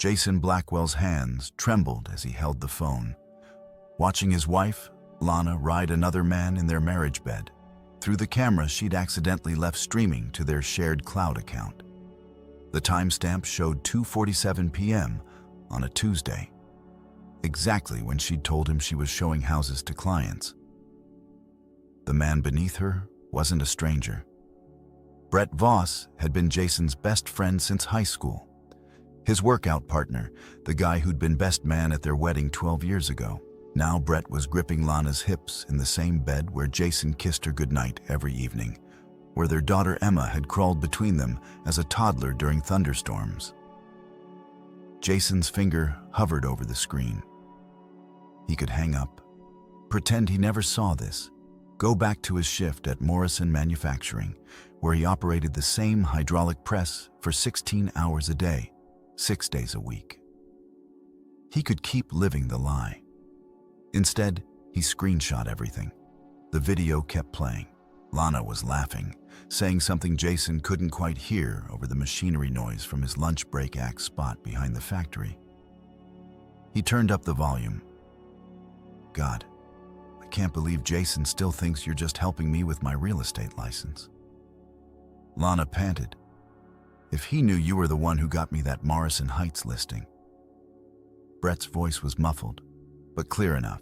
Jason Blackwell's hands trembled as he held the phone, watching his wife, Lana, ride another man in their marriage bed. Through the camera she'd accidentally left streaming to their shared cloud account. The timestamp showed 2:47 p.m. on a Tuesday, exactly when she'd told him she was showing houses to clients. The man beneath her wasn't a stranger. Brett Voss had been Jason's best friend since high school. His workout partner, the guy who'd been best man at their wedding 12 years ago. Now Brett was gripping Lana's hips in the same bed where Jason kissed her goodnight every evening, where their daughter Emma had crawled between them as a toddler during thunderstorms. Jason's finger hovered over the screen. He could hang up, pretend he never saw this, go back to his shift at Morrison Manufacturing, where he operated the same hydraulic press for 16 hours a day, 6 days a week. He could keep living the lie. Instead, he screenshot everything. The video kept playing. Lana was laughing, saying something Jason couldn't quite hear over the machinery noise from his lunch break act spot behind the factory. He turned up the volume. God, I can't believe Jason still thinks you're just helping me with my real estate license. Lana panted. If he knew you were the one who got me that Morrison Heights listing. Brett's voice was muffled, but clear enough.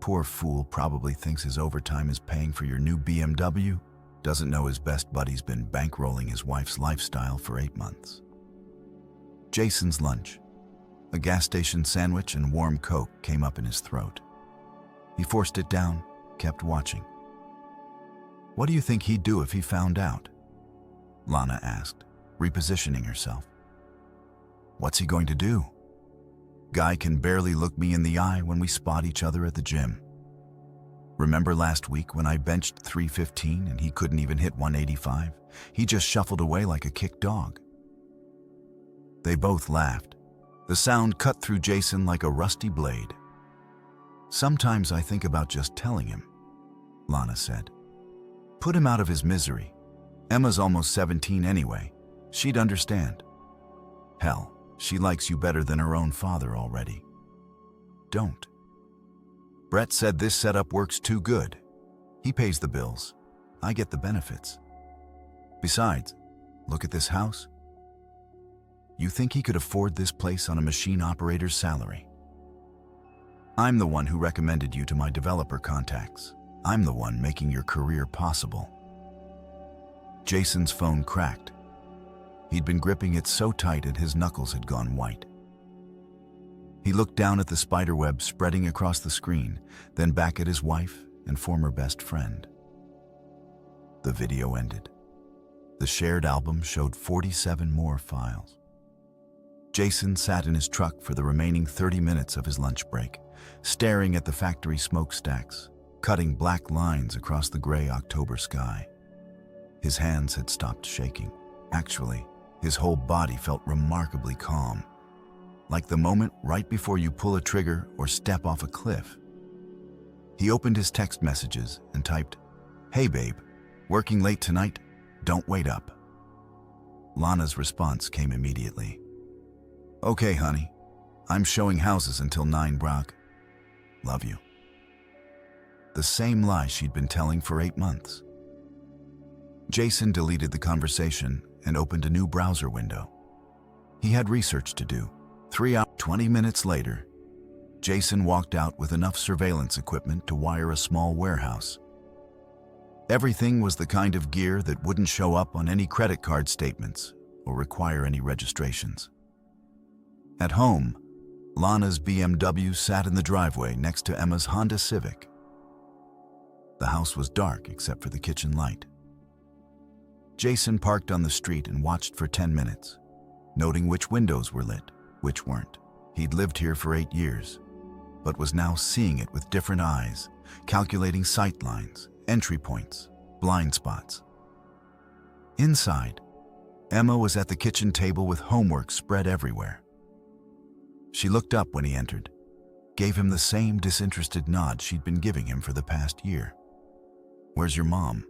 Poor fool probably thinks his overtime is paying for your new BMW, doesn't know his best buddy's been bankrolling his wife's lifestyle for 8 months. Jason's lunch, a gas station sandwich and warm Coke, came up in his throat. He forced it down, kept watching. What do you think he'd do if he found out? Lana asked, repositioning herself. What's he going to do? Guy can barely look me in the eye when we spot each other at the gym. Remember last week when I benched 315 and he couldn't even hit 185? He just shuffled away like a kicked dog. They both laughed. The sound cut through Jason like a rusty blade. Sometimes I think about just telling him, Lana said. Put him out of his misery. Emma's almost 17 anyway. She'd understand. Hell, she likes you better than her own father already. Don't. Brett said this setup works too good. He pays the bills. I get the benefits. Besides, look at this house. You think he could afford this place on a machine operator's salary? I'm the one who recommended you to my developer contacts. I'm the one making your career possible. Jason's phone cracked. He'd been gripping it so tight that his knuckles had gone white. He looked down at the spiderweb spreading across the screen, then back at his wife and former best friend. The video ended. The shared album showed 47 more files. Jason sat in his truck for the remaining 30 minutes of his lunch break, staring at the factory smokestacks, cutting black lines across the gray October sky. His hands had stopped shaking. Actually, his whole body felt remarkably calm, like the moment right before you pull a trigger or step off a cliff. He opened his text messages and typed, "Hey babe, working late tonight? Don't wait up." Lana's response came immediately. "Okay, honey. I'm showing houses until 9 Brock. Love you." The same lie she'd been telling for 8 months. Jason deleted the conversation and opened a new browser window. He had research to do. 20 minutes later, Jason walked out with enough surveillance equipment to wire a small warehouse. Everything was the kind of gear that wouldn't show up on any credit card statements or require any registrations. At home, Lana's BMW sat in the driveway next to Emma's Honda Civic. The house was dark except for the kitchen light. Jason parked on the street and watched for 10 minutes, noting which windows were lit, which weren't. He'd lived here for 8 years, but was now seeing it with different eyes, calculating sight lines, entry points, blind spots. Inside, Emma was at the kitchen table with homework spread everywhere. She looked up when he entered, gave him the same disinterested nod she'd been giving him for the past year. "Where's your mom?"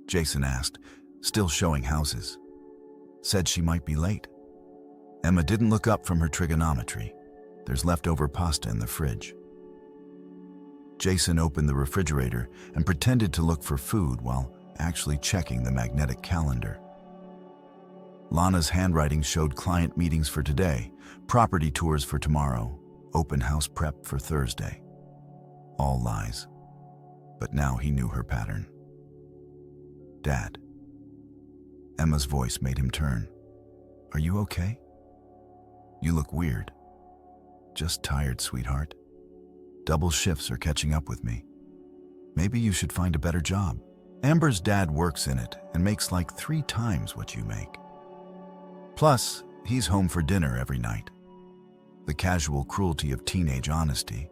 Jason asked, still showing houses. "Said she might be late." Emma didn't look up from her trigonometry. There's leftover pasta in the fridge. Jason opened the refrigerator and pretended to look for food while actually checking the magnetic calendar. Lana's handwriting showed client meetings for today, property tours for tomorrow, open house prep for Thursday. All lies. But now he knew her pattern. Dad. Emma's voice made him turn. Are you okay? You look weird. Just tired, sweetheart. Double shifts are catching up with me. Maybe you should find a better job. Amber's dad works in it and makes like 3 times what you make. Plus, he's home for dinner every night. The casual cruelty of teenage honesty.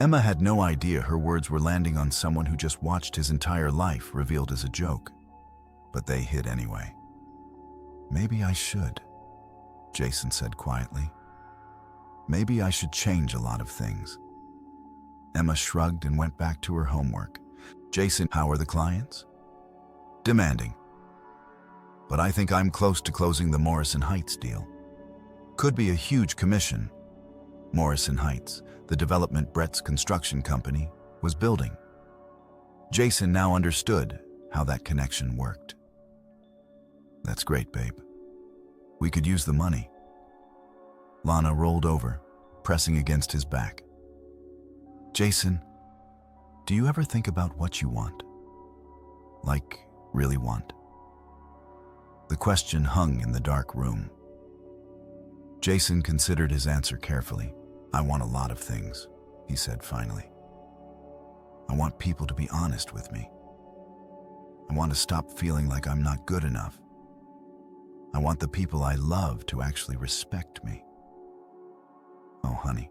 Emma had no idea her words were landing on someone who just watched his entire life revealed as a joke. But they hit anyway. Maybe I should, Jason said quietly. Maybe I should change a lot of things. Emma shrugged and went back to her homework. Jason, how are the clients? Demanding. But I think I'm close to closing the Morrison Heights deal. Could be a huge commission. Morrison Heights, the development Brett's construction company, was building. Jason now understood how that connection worked. That's great, babe. We could use the money. Lana rolled over, pressing against his back. Jason, do you ever think about what you want? Like, really want? The question hung in the dark room. Jason considered his answer carefully. I want a lot of things, he said finally. I want people to be honest with me. I want to stop feeling like I'm not good enough. I want the people I love to actually respect me. Oh, honey.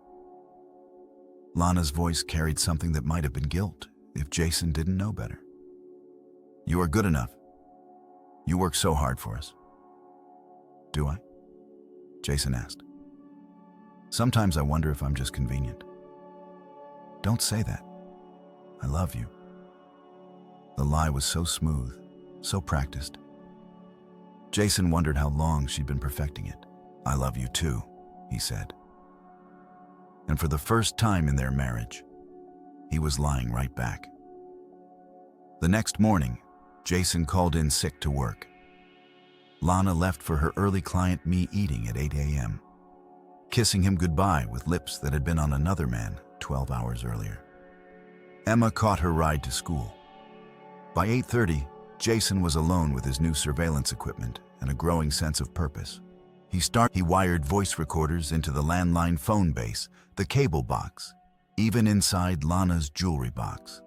Lana's voice carried something that might have been guilt if Jason didn't know better. You are good enough. You work so hard for us. Do I? Jason asked. Sometimes I wonder if I'm just convenient. Don't say that. I love you. The lie was so smooth, so practiced. Jason wondered how long she'd been perfecting it. I love you too, he said. And for the first time in their marriage, he was lying right back. The next morning, Jason called in sick to work. Lana left for her early client meeting at 8 a.m., kissing him goodbye with lips that had been on another man 12 hours earlier. Emma caught her ride to school. By 8:30, Jason was alone with his new surveillance equipment and a growing sense of purpose. He wired voice recorders into the landline phone base, the cable box, even inside Lana's jewelry box.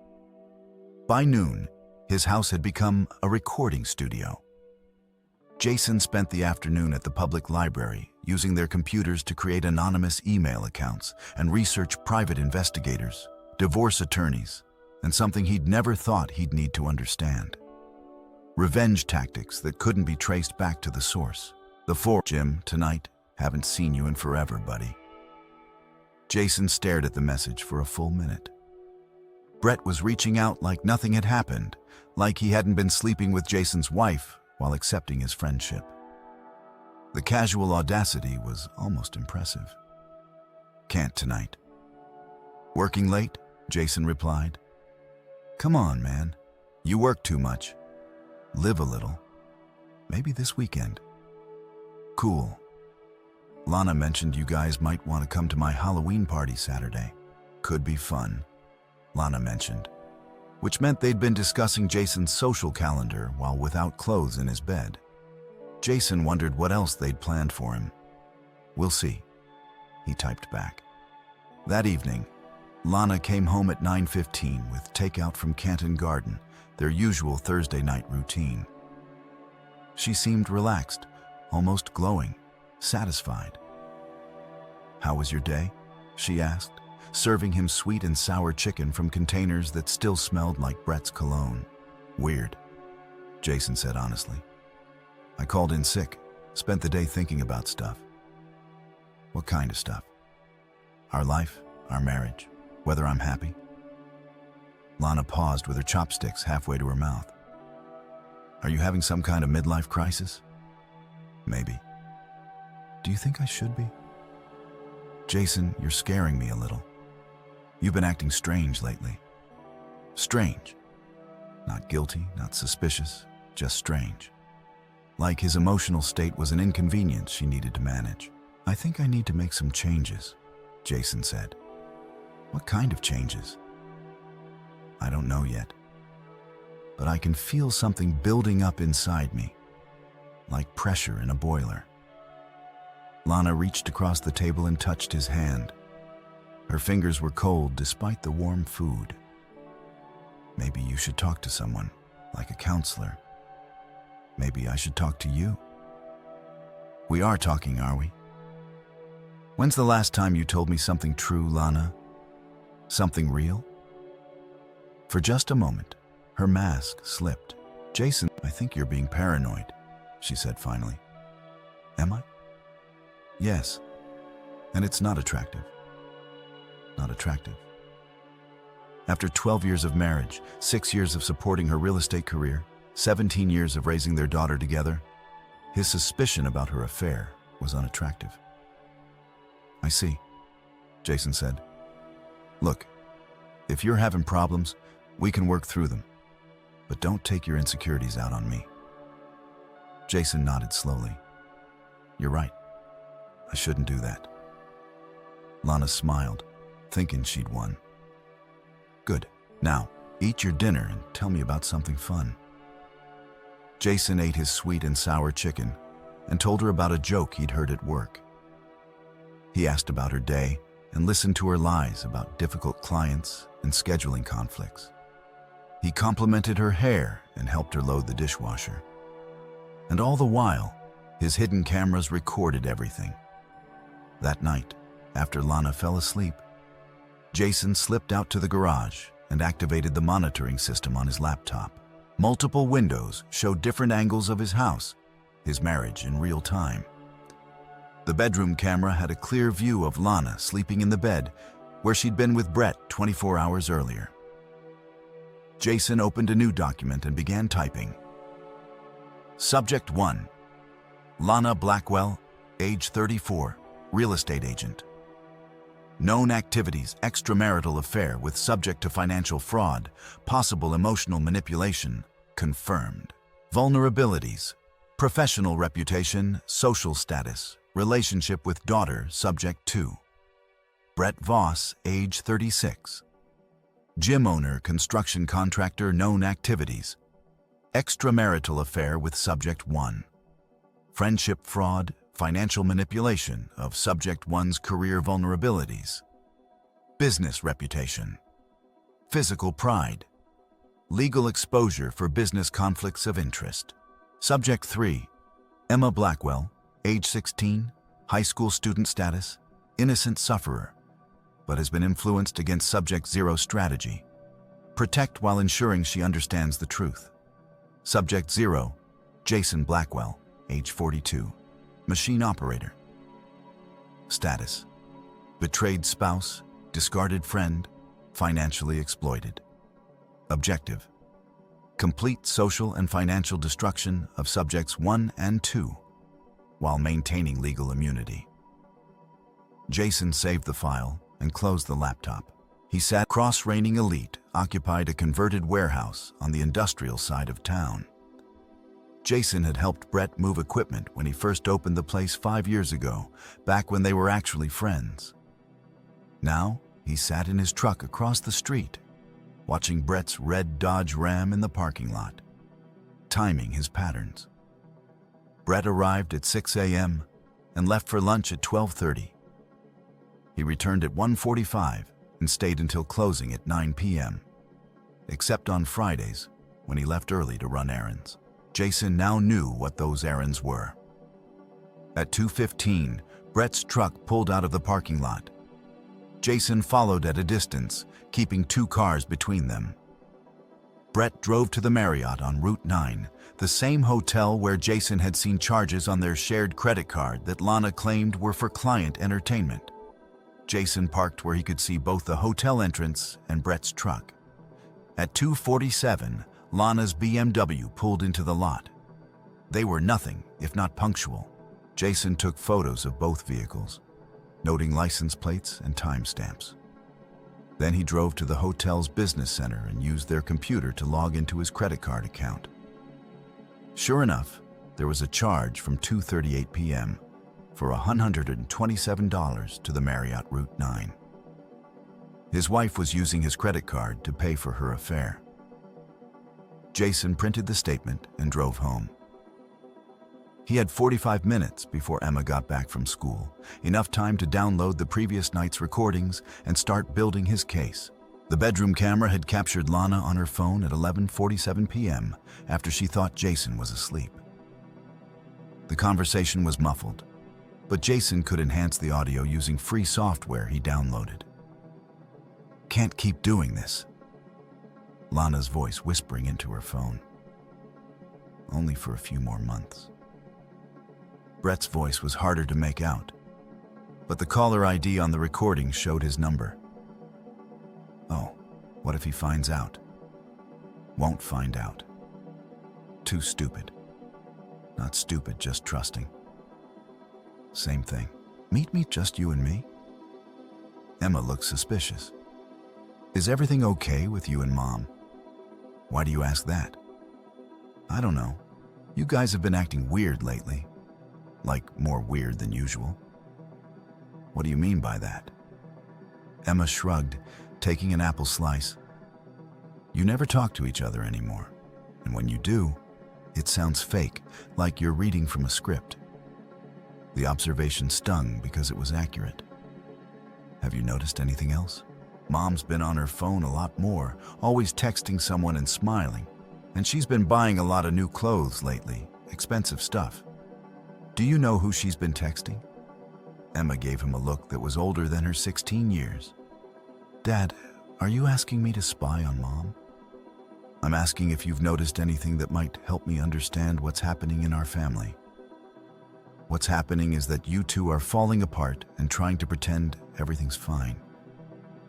By noon, his house had become a recording studio. Jason spent the afternoon at the public library, using their computers to create anonymous email accounts and research private investigators, divorce attorneys, and something he'd never thought he'd need to understand. Revenge tactics that couldn't be traced back to the source. Jim, tonight, haven't seen you in forever, buddy. Jason stared at the message for a full minute. Brett was reaching out like nothing had happened, like he hadn't been sleeping with Jason's wife while accepting his friendship. The casual audacity was almost impressive. Can't tonight. Working late? Jason replied. Come on, man. You work too much. Live a little. Maybe this weekend. Cool. Lana mentioned you guys might want to come to my Halloween party Saturday. Could be fun, Lana mentioned, which meant they'd been discussing Jason's social calendar while without clothes in his bed. Jason wondered what else they'd planned for him. We'll see, he typed back. That evening, Lana came home at 9:15 with takeout from Canton Garden, their usual Thursday night routine. She seemed relaxed, almost glowing, satisfied. How was your day? She asked, serving him sweet and sour chicken from containers that still smelled like Brett's cologne. Weird, Jason said honestly. I called in sick, spent the day thinking about stuff. What kind of stuff? Our life, our marriage, whether I'm happy? Lana paused with her chopsticks halfway to her mouth. Are you having some kind of midlife crisis? Maybe. Do you think I should be? Jason, you're scaring me a little. You've been acting strange lately. Strange. Not guilty, not suspicious, just strange. Like his emotional state was an inconvenience she needed to manage. I think I need to make some changes, Jason said. What kind of changes? I don't know yet. But I can feel something building up inside me, like pressure in a boiler. Lana reached across the table and touched his hand. Her fingers were cold despite the warm food. Maybe you should talk to someone, like a counselor. Maybe I should talk to you. We are talking, are we? When's the last time you told me something true, Lana? Something real? For just a moment, her mask slipped. Jason, I think you're being paranoid, she said finally. Am I? Yes. And it's not attractive. Not attractive. After 12 years of marriage, 6 years of supporting her real estate career, 17 years of raising their daughter together, his suspicion about her affair was unattractive. I see, Jason said. Look, if you're having problems, we can work through them, but don't take your insecurities out on me. Jason nodded slowly. You're right. I shouldn't do that. Lana smiled, thinking she'd won. Good. Now, eat your dinner and tell me about something fun. Jason ate his sweet and sour chicken and told her about a joke he'd heard at work. He asked about her day and listened to her lies about difficult clients and scheduling conflicts. He complimented her hair and helped her load the dishwasher. And all the while, his hidden cameras recorded everything. That night, after Lana fell asleep, Jason slipped out to the garage and activated the monitoring system on his laptop. Multiple windows showed different angles of his house, his marriage in real time. The bedroom camera had a clear view of Lana sleeping in the bed where she'd been with Brett 24 hours earlier. Jason opened a new document and began typing. Subject 1. Lana Blackwell, age 34, real estate agent. Known activities: extramarital affair with subject to financial fraud, possible emotional manipulation, confirmed. Vulnerabilities: professional reputation, social status, relationship with daughter, subject 2. Brett Voss, age 36. Gym owner, construction contractor, known activities. Extramarital affair with subject 1. Friendship fraud, financial manipulation of subject 1's career vulnerabilities. Business reputation. Physical pride. Legal exposure for business conflicts of interest. Subject 3. Emma Blackwell, age 16, high school student status, innocent sufferer, but has been influenced against subject 0 strategy. Protect while ensuring she understands the truth. Subject 0, Jason Blackwell, age 42, machine operator. Status: betrayed spouse, discarded friend, financially exploited. Objective: complete social and financial destruction of subjects 1 and 2, while maintaining legal immunity. Jason saved the file and closed the laptop. He sat. Cross-reigning elite occupied a converted warehouse on the industrial side of town. Jason had helped Brett move equipment when he first opened the place 5 years ago, back when they were actually friends. Now, he sat in his truck across the street, watching Brett's red Dodge Ram in the parking lot, timing his patterns. Brett arrived at 6 a.m. and left for lunch at 12:30. He returned at 1:45 and stayed until closing at 9 p.m., except on Fridays when he left early to run errands. Jason now knew what those errands were. At 2:15, Brett's truck pulled out of the parking lot. Jason followed at a distance, keeping 2 cars between them. Brett drove to the Marriott on Route 9, the same hotel where Jason had seen charges on their shared credit card that Lana claimed were for client entertainment. Jason parked where he could see both the hotel entrance and Brett's truck. At 2:47, Lana's BMW pulled into the lot. They were nothing if not punctual. Jason took photos of both vehicles, noting license plates and timestamps. Then he drove to the hotel's business center and used their computer to log into his credit card account. Sure enough, there was a charge from 2:38 p.m. for $127 to the Marriott Route 9. His wife was using his credit card to pay for her affair. Jason printed the statement and drove home. He had 45 minutes before Emma got back from school, enough time to download the previous night's recordings and start building his case. The bedroom camera had captured Lana on her phone at 11:47 p.m. after she thought Jason was asleep. The conversation was muffled, but Jason could enhance the audio using free software he downloaded. "Can't keep doing this," Lana's voice whispering into her phone. "Only for a few more months." Brett's voice was harder to make out, but the caller ID on the recording showed his number. Oh, what if he finds out? Won't find out. Too stupid. Not stupid, just trusting. Same thing. Meet me, just you and me? Emma looked suspicious. Is everything okay with you and Mom? Why do you ask that? I don't know. You guys have been acting weird lately. Like more weird than usual. What do you mean by that? Emma shrugged, taking an apple slice. You never talk to each other anymore. And when you do, it sounds fake, like you're reading from a script. The observation stung because it was accurate. Have you noticed anything else? Mom's been on her phone a lot more, always texting someone and smiling. And she's been buying a lot of new clothes lately, expensive stuff. Do you know who she's been texting? Emma gave him a look that was older than her 16 years. Dad, are you asking me to spy on Mom? I'm asking if you've noticed anything that might help me understand what's happening in our family. What's happening is that you two are falling apart and trying to pretend everything's fine.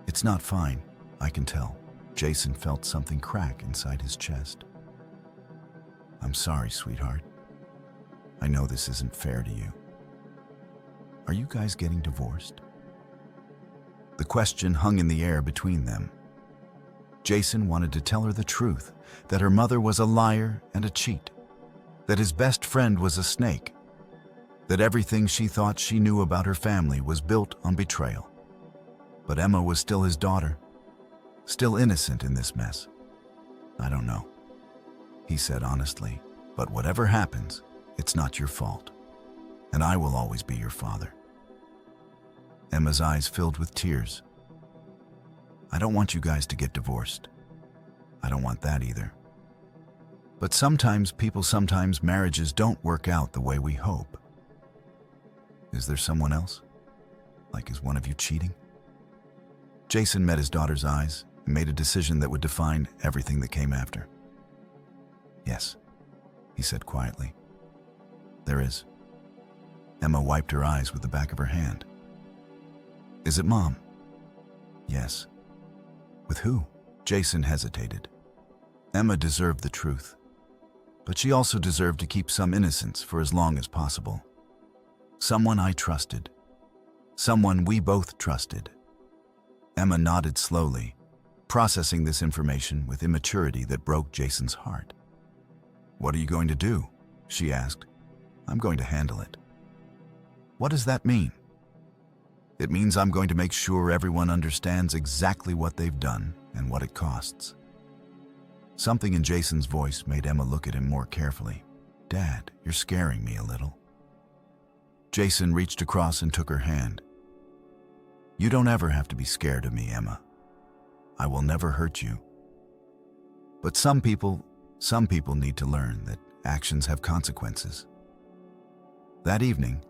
It's not fine, I can tell. Jason felt something crack inside his chest. I'm sorry, sweetheart. I know this isn't fair to you. Are you guys getting divorced? The question hung in the air between them. Jason wanted to tell her the truth, that her mother was a liar and a cheat, that his best friend was a snake, that everything she thought she knew about her family was built on betrayal. But Emma was still his daughter, still innocent in this mess. I don't know, he said honestly, but whatever happens, it's not your fault, and I will always be your father. Emma's eyes filled with tears. I don't want you guys to get divorced. I don't want that either. But sometimes marriages don't work out the way we hope. Is there someone else? Like, is one of you cheating? Jason met his daughter's eyes and made a decision that would define everything that came after. Yes, he said quietly. There is. Emma wiped her eyes with the back of her hand. Is it Mom? Yes. With who? Jason hesitated. Emma deserved the truth, but she also deserved to keep some innocence for as long as possible. Someone I trusted. Someone we both trusted. Emma nodded slowly, processing this information with immaturity that broke Jason's heart. What are you going to do? She asked. I'm going to handle it. What does that mean? It means I'm going to make sure everyone understands exactly what they've done and what it costs. Something in Jason's voice made Emma look at him more carefully. Dad, you're scaring me a little. Jason reached across and took her hand. You don't ever have to be scared of me, Emma. I will never hurt you. But some people need to learn that actions have consequences. That evening,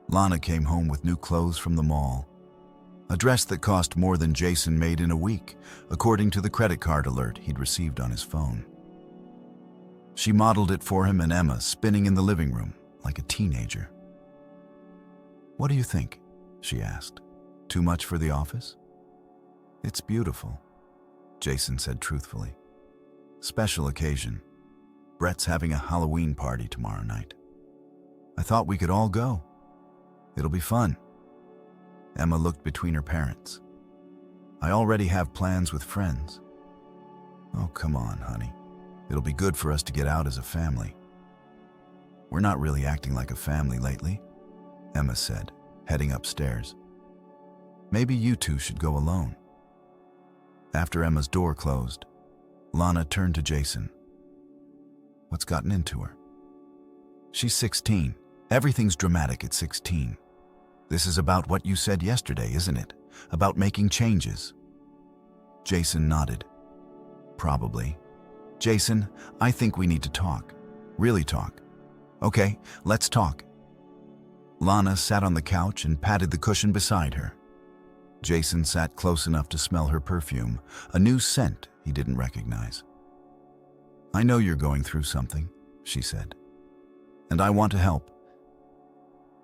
Lana came home with new clothes from the mall. A dress that cost more than Jason made in a week, according to the credit card alert he'd received on his phone. She modeled it for him and Emma, spinning in the living room like a teenager. What do you think? She asked. Too much for the office? It's beautiful, Jason said truthfully. Special occasion. Brett's having a Halloween party tomorrow night. I thought we could all go. It'll be fun. Emma looked between her parents. I already have plans with friends. Oh, come on, honey. It'll be good for us to get out as a family. We're not really acting like a family lately, Emma said, heading upstairs. Maybe you two should go alone. After Emma's door closed, Lana turned to Jason. What's gotten into her? She's 16. Everything's dramatic at 16. This is about what you said yesterday, isn't it? About making changes. Jason nodded. Probably. Jason, I think we need to talk. Really talk. Okay, let's talk. Lana sat on the couch and patted the cushion beside her. Jason sat close enough to smell her perfume, a new scent he didn't recognize. I know you're going through something, she said, and I want to help.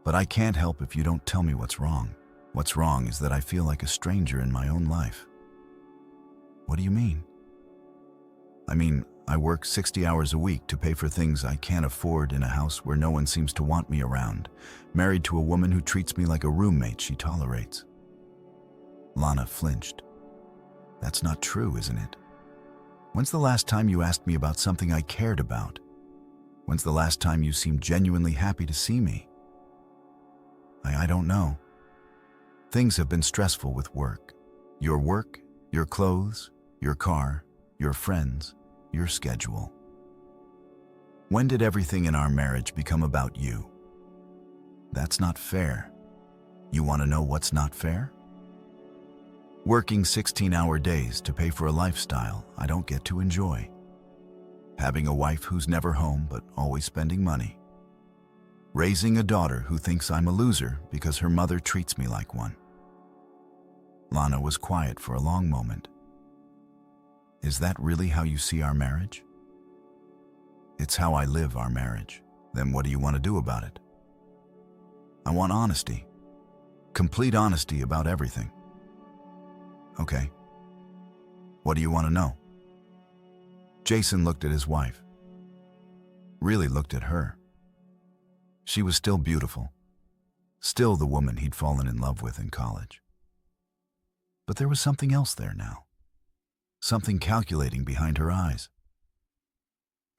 But I can't help if you don't tell me what's wrong. What's wrong is that I feel like a stranger in my own life. What do you mean? I mean, I work 60 hours a week to pay for things I can't afford in a house where no one seems to want me around, married to a woman who treats me like a roommate she tolerates. Lana flinched. That's not true, isn't it? When's the last time you asked me about something I cared about? When's the last time you seemed genuinely happy to see me? I don't know. Things have been stressful with work. Your work, your clothes, your car, your friends, your schedule. When did everything in our marriage become about you? That's not fair. You want to know what's not fair? Working 16-hour days to pay for a lifestyle I don't get to enjoy. Having a wife who's never home but always spending money. Raising a daughter who thinks I'm a loser because her mother treats me like one. Lana was quiet for a long moment. Is that really how you see our marriage? It's how I live our marriage. Then what do you want to do about it? I want honesty. Complete honesty about everything. Okay. What do you want to know? Jason looked at his wife. Really looked at her. She was still beautiful. Still the woman he'd fallen in love with in college. But there was something else there now. Something calculating behind her eyes.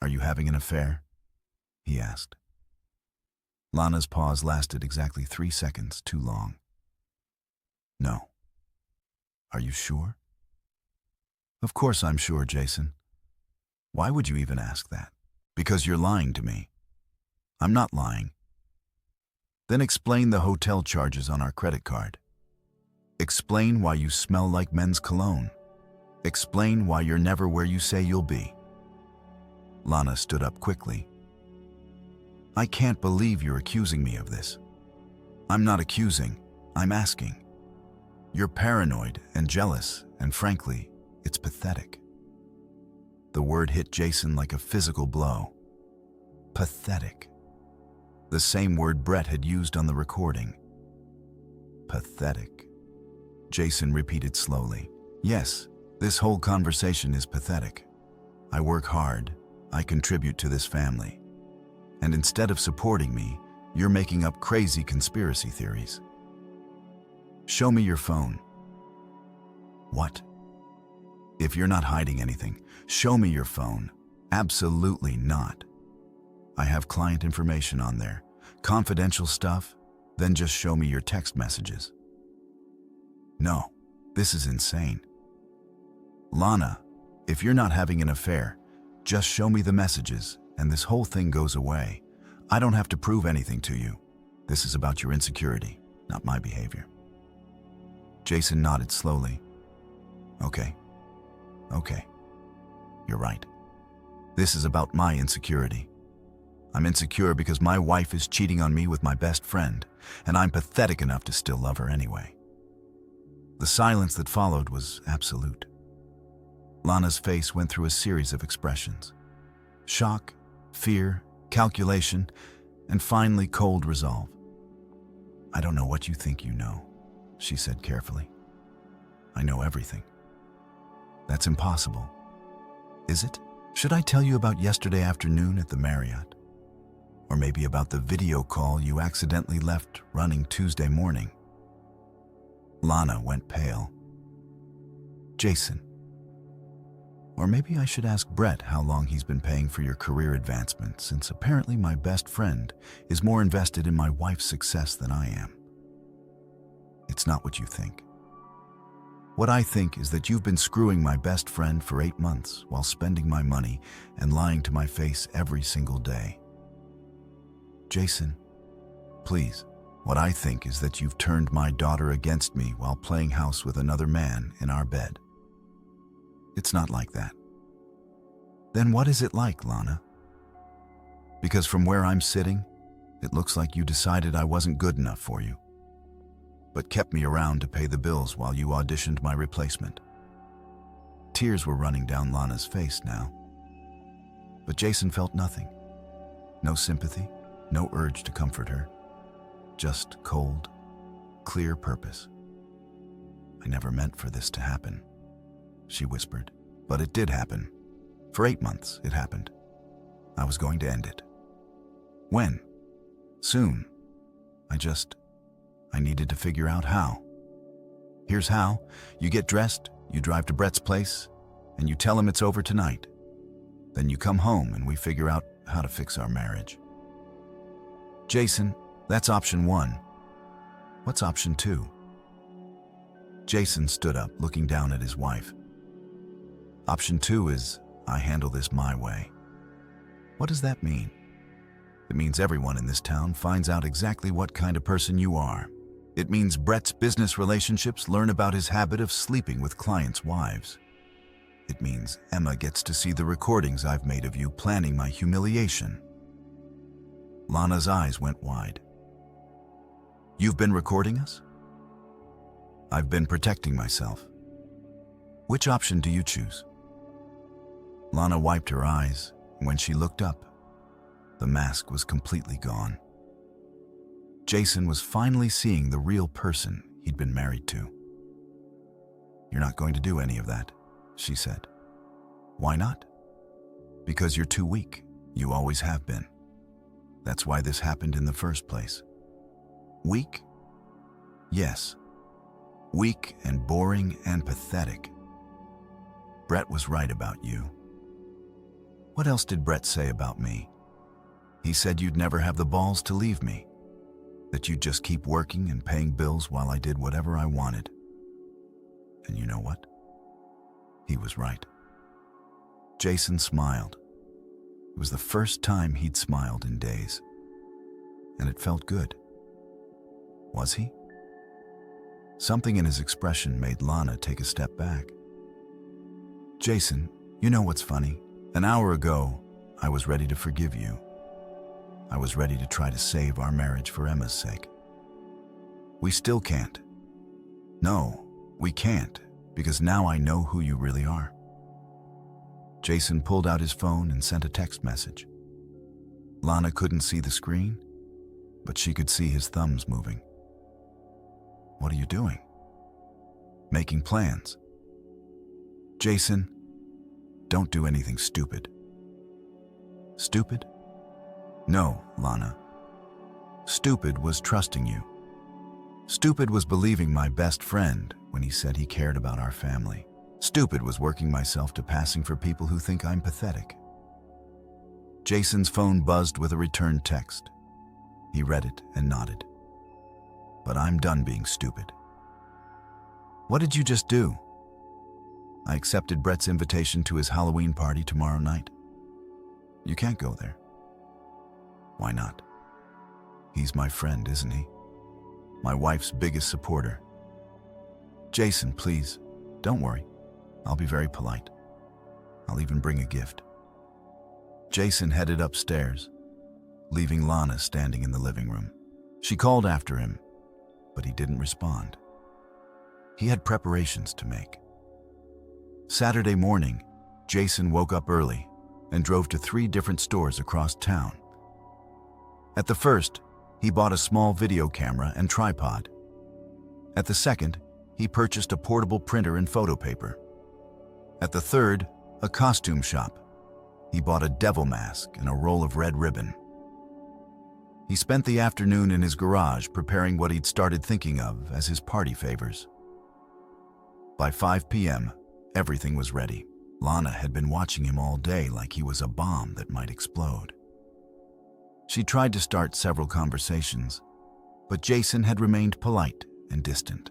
Are you having an affair? He asked. Lana's pause lasted exactly 3 seconds too long. No. Are you sure? Of course I'm sure, Jason. Why would you even ask that? Because you're lying to me. I'm not lying. Then explain the hotel charges on our credit card. Explain why you smell like men's cologne. Explain why you're never where you say you'll be. Lana stood up quickly. I can't believe you're accusing me of this. I'm not accusing, I'm asking. You're paranoid and jealous, and frankly, it's pathetic. The word hit Jason like a physical blow. Pathetic. The same word Brett had used on the recording. Pathetic. Jason repeated slowly. Yes, this whole conversation is pathetic. I work hard. I contribute to this family. And instead of supporting me, you're making up crazy conspiracy theories. Show me your phone. What? If you're not hiding anything, show me your phone. Absolutely not. I have client information on there. Confidential stuff, then just show me your text messages. No, this is insane. Lana, if you're not having an affair, just show me the messages and this whole thing goes away. I don't have to prove anything to you. This is about your insecurity, not my behavior. Jason nodded slowly. Okay. You're right. This is about my insecurity. I'm insecure because my wife is cheating on me with my best friend, and I'm pathetic enough to still love her anyway. The silence that followed was absolute. Lana's face went through a series of expressions. Shock, fear, calculation, and finally cold resolve. I don't know what you think you know, she said carefully. I know everything. That's impossible. Is it? Should I tell you about yesterday afternoon at the Marriott? Or maybe about the video call you accidentally left running Tuesday morning. Lana went pale. Jason. Or maybe I should ask Brett how long he's been paying for your career advancement, since apparently my best friend is more invested in my wife's success than I am. It's not what you think. What I think is that you've been screwing my best friend for 8 months while spending my money and lying to my face every single day. Jason, please. What I think is that you've turned my daughter against me while playing house with another man in our bed. It's not like that. Then what is it like, Lana? Because from where I'm sitting, it looks like you decided I wasn't good enough for you, but kept me around to pay the bills while you auditioned my replacement. Tears were running down Lana's face now. But Jason felt nothing. No sympathy, no urge to comfort her. Just cold, clear purpose. I never meant for this to happen, she whispered. But it did happen. For 8 months, it happened. I was going to end it. When? Soon. I needed to figure out how. Here's how. You get dressed, you drive to Brett's place, and you tell him it's over tonight. Then you come home and we figure out how to fix our marriage. Jason, that's option 1. What's option 2? Jason stood up, looking down at his wife. Option 2 is, I handle this my way. What does that mean? It means everyone in this town finds out exactly what kind of person you are. It means Brett's business relationships learn about his habit of sleeping with clients' wives. It means Emma gets to see the recordings I've made of you planning my humiliation. Lana's eyes went wide. You've been recording us? I've been protecting myself. Which option do you choose? Lana wiped her eyes, and when she looked up, the mask was completely gone. Jason was finally seeing the real person he'd been married to. You're not going to do any of that, she said. Why not? Because you're too weak. You always have been. That's why this happened in the first place. Weak? Yes. Weak and boring and pathetic. Brett was right about you. What else did Brett say about me? He said you'd never have the balls to leave me, that you'd just keep working and paying bills while I did whatever I wanted. And you know what? He was right. Jason smiled. It was the first time he'd smiled in days, and it felt good. Was he? Something in his expression made Lana take a step back. Jason, you know what's funny? An hour ago, I was ready to forgive you. I was ready to try to save our marriage for Emma's sake. We still can't. No, we can't, because now I know who you really are. Jason pulled out his phone and sent a text message. Lana couldn't see the screen, but she could see his thumbs moving. What are you doing? Making plans. Jason, don't do anything stupid. Stupid? No, Lana. Stupid was trusting you. Stupid was believing my best friend when he said he cared about our family. Stupid was working myself to passing for people who think I'm pathetic. Jason's phone buzzed with a returned text. He read it and nodded. But I'm done being stupid. What did you just do? I accepted Brett's invitation to his Halloween party tomorrow night. You can't go there. Why not? He's my friend, isn't he? My wife's biggest supporter. Jason, please, don't worry. I'll be very polite. I'll even bring a gift. Jason headed upstairs, leaving Lana standing in the living room. She called after him, but he didn't respond. He had preparations to make. Saturday morning, Jason woke up early and drove to 3 different stores across town. At the first, he bought a small video camera and tripod. At the second, he purchased a portable printer and photo paper. At the third, a costume shop. He bought a devil mask and a roll of red ribbon. He spent the afternoon in his garage preparing what he'd started thinking of as his party favors. By 5 p.m., everything was ready. Lana had been watching him all day like he was a bomb that might explode. She tried to start several conversations, but Jason had remained polite and distant.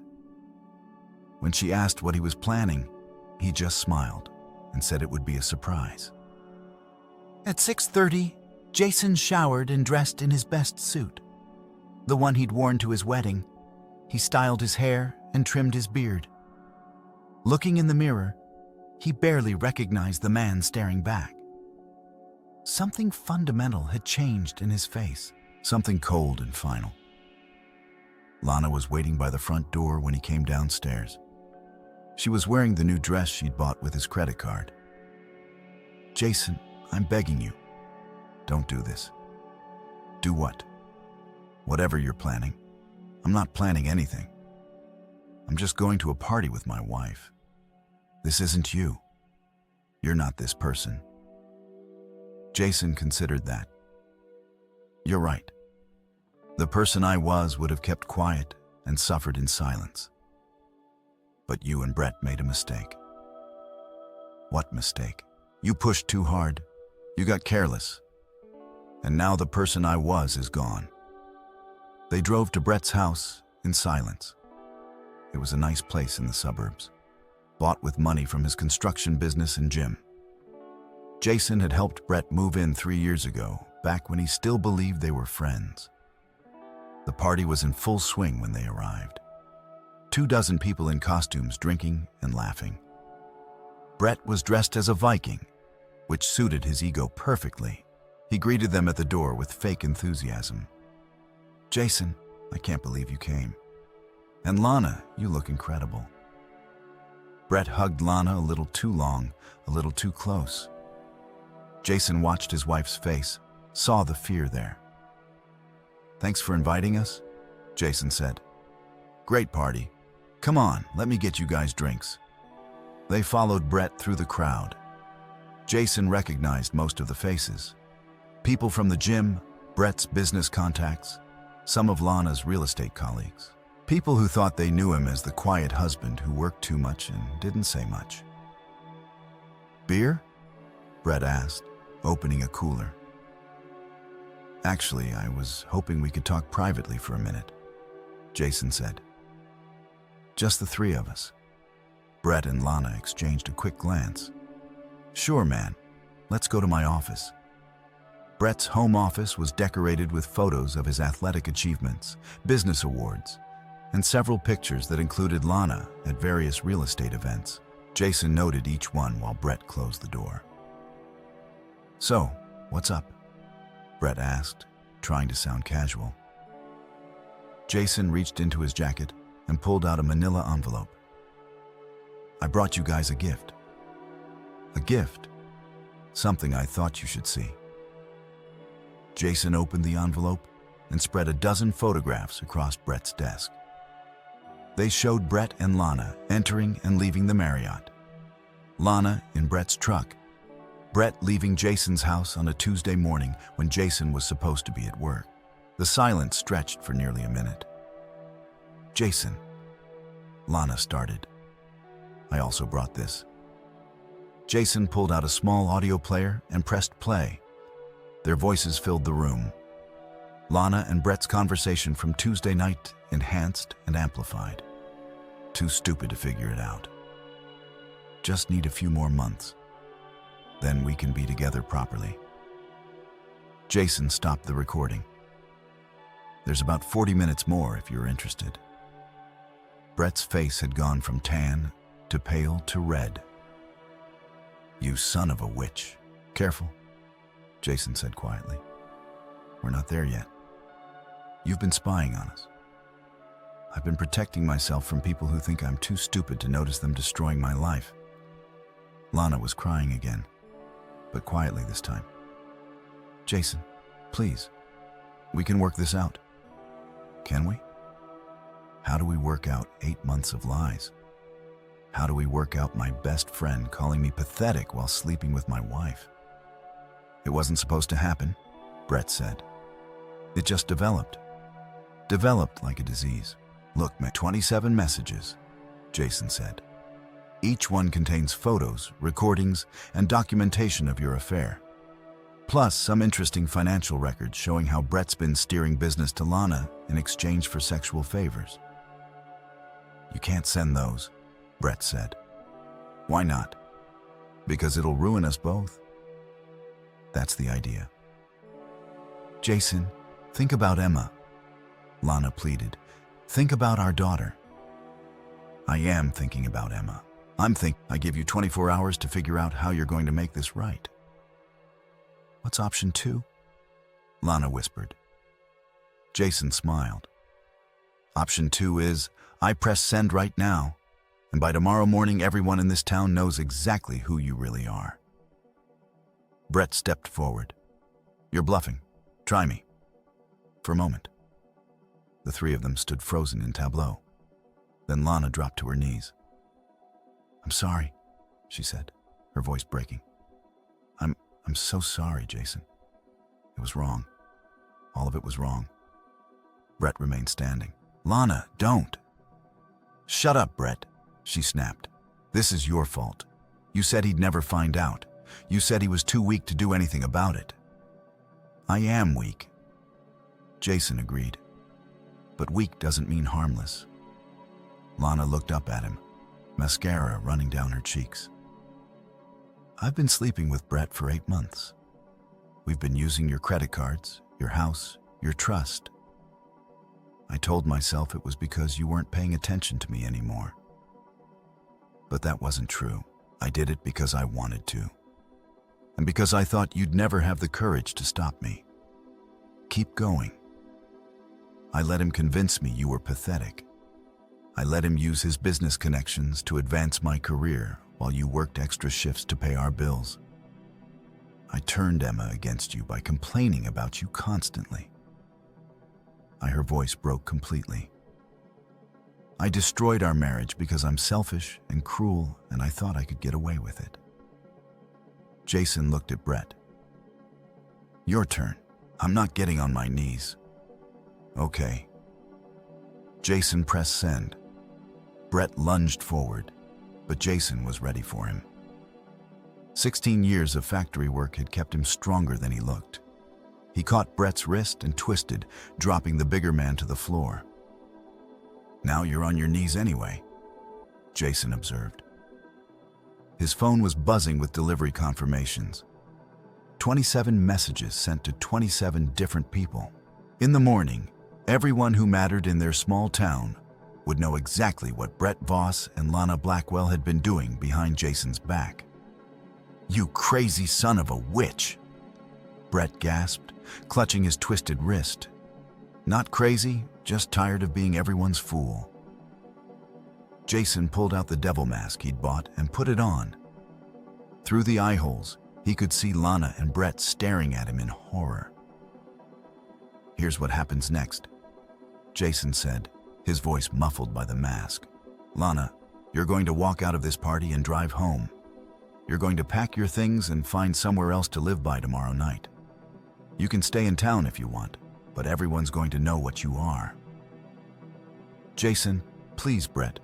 When she asked what he was planning, he just smiled and said it would be a surprise. At 6:30, Jason showered and dressed in his best suit, the one he'd worn to his wedding. He styled his hair and trimmed his beard. Looking in the mirror, he barely recognized the man staring back. Something fundamental had changed in his face, something cold and final. Lana was waiting by the front door when he came downstairs. She was wearing the new dress she'd bought with his credit card. Jason, I'm begging you, don't do this. Do what? Whatever you're planning. I'm not planning anything. I'm just going to a party with my wife. This isn't you. You're not this person. Jason considered that. You're right. The person I was would have kept quiet and suffered in silence. But you and Brett made a mistake. What mistake? You pushed too hard. You got careless. And now the person I was is gone. They drove to Brett's house in silence. It was a nice place in the suburbs, bought with money from his construction business and gym. Jason had helped Brett move in 3 years ago, back when he still believed they were friends. The party was in full swing when they arrived. 24 people in costumes drinking and laughing. Brett was dressed as a Viking, which suited his ego perfectly. He greeted them at the door with fake enthusiasm. Jason, I can't believe you came. And Lana, you look incredible. Brett hugged Lana a little too long, a little too close. Jason watched his wife's face, saw the fear there. Thanks for inviting us, Jason said. Great party. Come on, let me get you guys drinks. They followed Brett through the crowd. Jason recognized most of the faces. People from the gym, Brett's business contacts, some of Lana's real estate colleagues. People who thought they knew him as the quiet husband who worked too much and didn't say much. Beer? Brett asked, opening a cooler. Actually, I was hoping we could talk privately for a minute, Jason said. Just the three of us. Brett and Lana exchanged a quick glance. Sure, man. Let's go to my office. Brett's home office was decorated with photos of his athletic achievements, business awards, and several pictures that included Lana at various real estate events. Jason noted each one while Brett closed the door. So, what's up? Brett asked, trying to sound casual. Jason reached into his jacket and pulled out a manila envelope. I brought you guys a gift. A gift? Something I thought you should see. Jason opened the envelope and spread a dozen photographs across Brett's desk. They showed Brett and Lana entering and leaving the Marriott. Lana in Brett's truck. Brett leaving Jason's house on a Tuesday morning when Jason was supposed to be at work. The silence stretched for nearly a minute. Jason, Lana started. I also brought this. Jason pulled out a small audio player and pressed play. Their voices filled the room. Lana and Brett's conversation from Tuesday night enhanced and amplified. Too stupid to figure it out. Just need a few more months. Then we can be together properly. Jason stopped the recording. There's about 40 minutes more if you're interested. Brett's face had gone from tan to pale to red. You son of a witch. Careful, Jason said quietly. We're not there yet. You've been spying on us. I've been protecting myself from people who think I'm too stupid to notice them destroying my life. Lana was crying again, but quietly this time. Jason, please, we can work this out. Can we? How do we work out 8 months of lies? How do we work out my best friend calling me pathetic while sleeping with my wife? It wasn't supposed to happen, Brett said. It just developed. Developed like a disease. Look, 27 messages, Jason said. Each one contains photos, recordings, and documentation of your affair. Plus, some interesting financial records showing how Brett's been steering business to Lana in exchange for sexual favors. You can't send those, Brett said. Why not? Because it'll ruin us both. That's the idea. Jason, think about Emma, Lana pleaded. Think about our daughter. I am thinking about Emma. I give you 24 hours to figure out how you're going to make this right. What's option 2? Lana whispered. Jason smiled. Option 2 is, I press send right now, and by tomorrow morning everyone in this town knows exactly who you really are. Brett stepped forward. You're bluffing. Try me. For a moment. The three of them stood frozen in tableau. Then Lana dropped to her knees. I'm sorry, she said, her voice breaking. I'm so sorry, Jason. It was wrong. All of it was wrong. Brett remained standing. Lana, don't. Shut up, Brett, she snapped. This is your fault. You said he'd never find out. You said he was too weak to do anything about it. I am weak. Jason agreed. But weak doesn't mean harmless. Lana looked up at him, mascara running down her cheeks. I've been sleeping with Brett for 8 months. We've been using your credit cards, your house, your trust. I told myself it was because you weren't paying attention to me anymore. But that wasn't true. I did it because I wanted to. And because I thought you'd never have the courage to stop me. Keep going. I let him convince me you were pathetic. I let him use his business connections to advance my career while you worked extra shifts to pay our bills. I turned Emma against you by complaining about you constantly. Her voice broke completely. I destroyed our marriage because I'm selfish and cruel, and I thought I could get away with it. Jason looked at Brett. Your turn. I'm not getting on my knees. Okay. Jason pressed send. Brett lunged forward, but Jason was ready for him. 16 years of factory work had kept him stronger than he looked. He caught Brett's wrist and twisted, dropping the bigger man to the floor. Now you're on your knees anyway, Jason observed. His phone was buzzing with delivery confirmations. 27 messages sent to 27 different people. In the morning, everyone who mattered in their small town would know exactly what Brett Voss and Lana Blackwell had been doing behind Jason's back. You crazy son of a witch, Brett gasped, clutching his twisted wrist. Not crazy, just tired of being everyone's fool. Jason pulled out the devil mask he'd bought and put it on. Through the eye holes, he could see Lana and Brett staring at him in horror. Here's what happens next, Jason said, his voice muffled by the mask. Lana, you're going to walk out of this party and drive home. You're going to pack your things and find somewhere else to live by tomorrow night. You can stay in town if you want, but everyone's going to know what you are. Jason, please, Brett.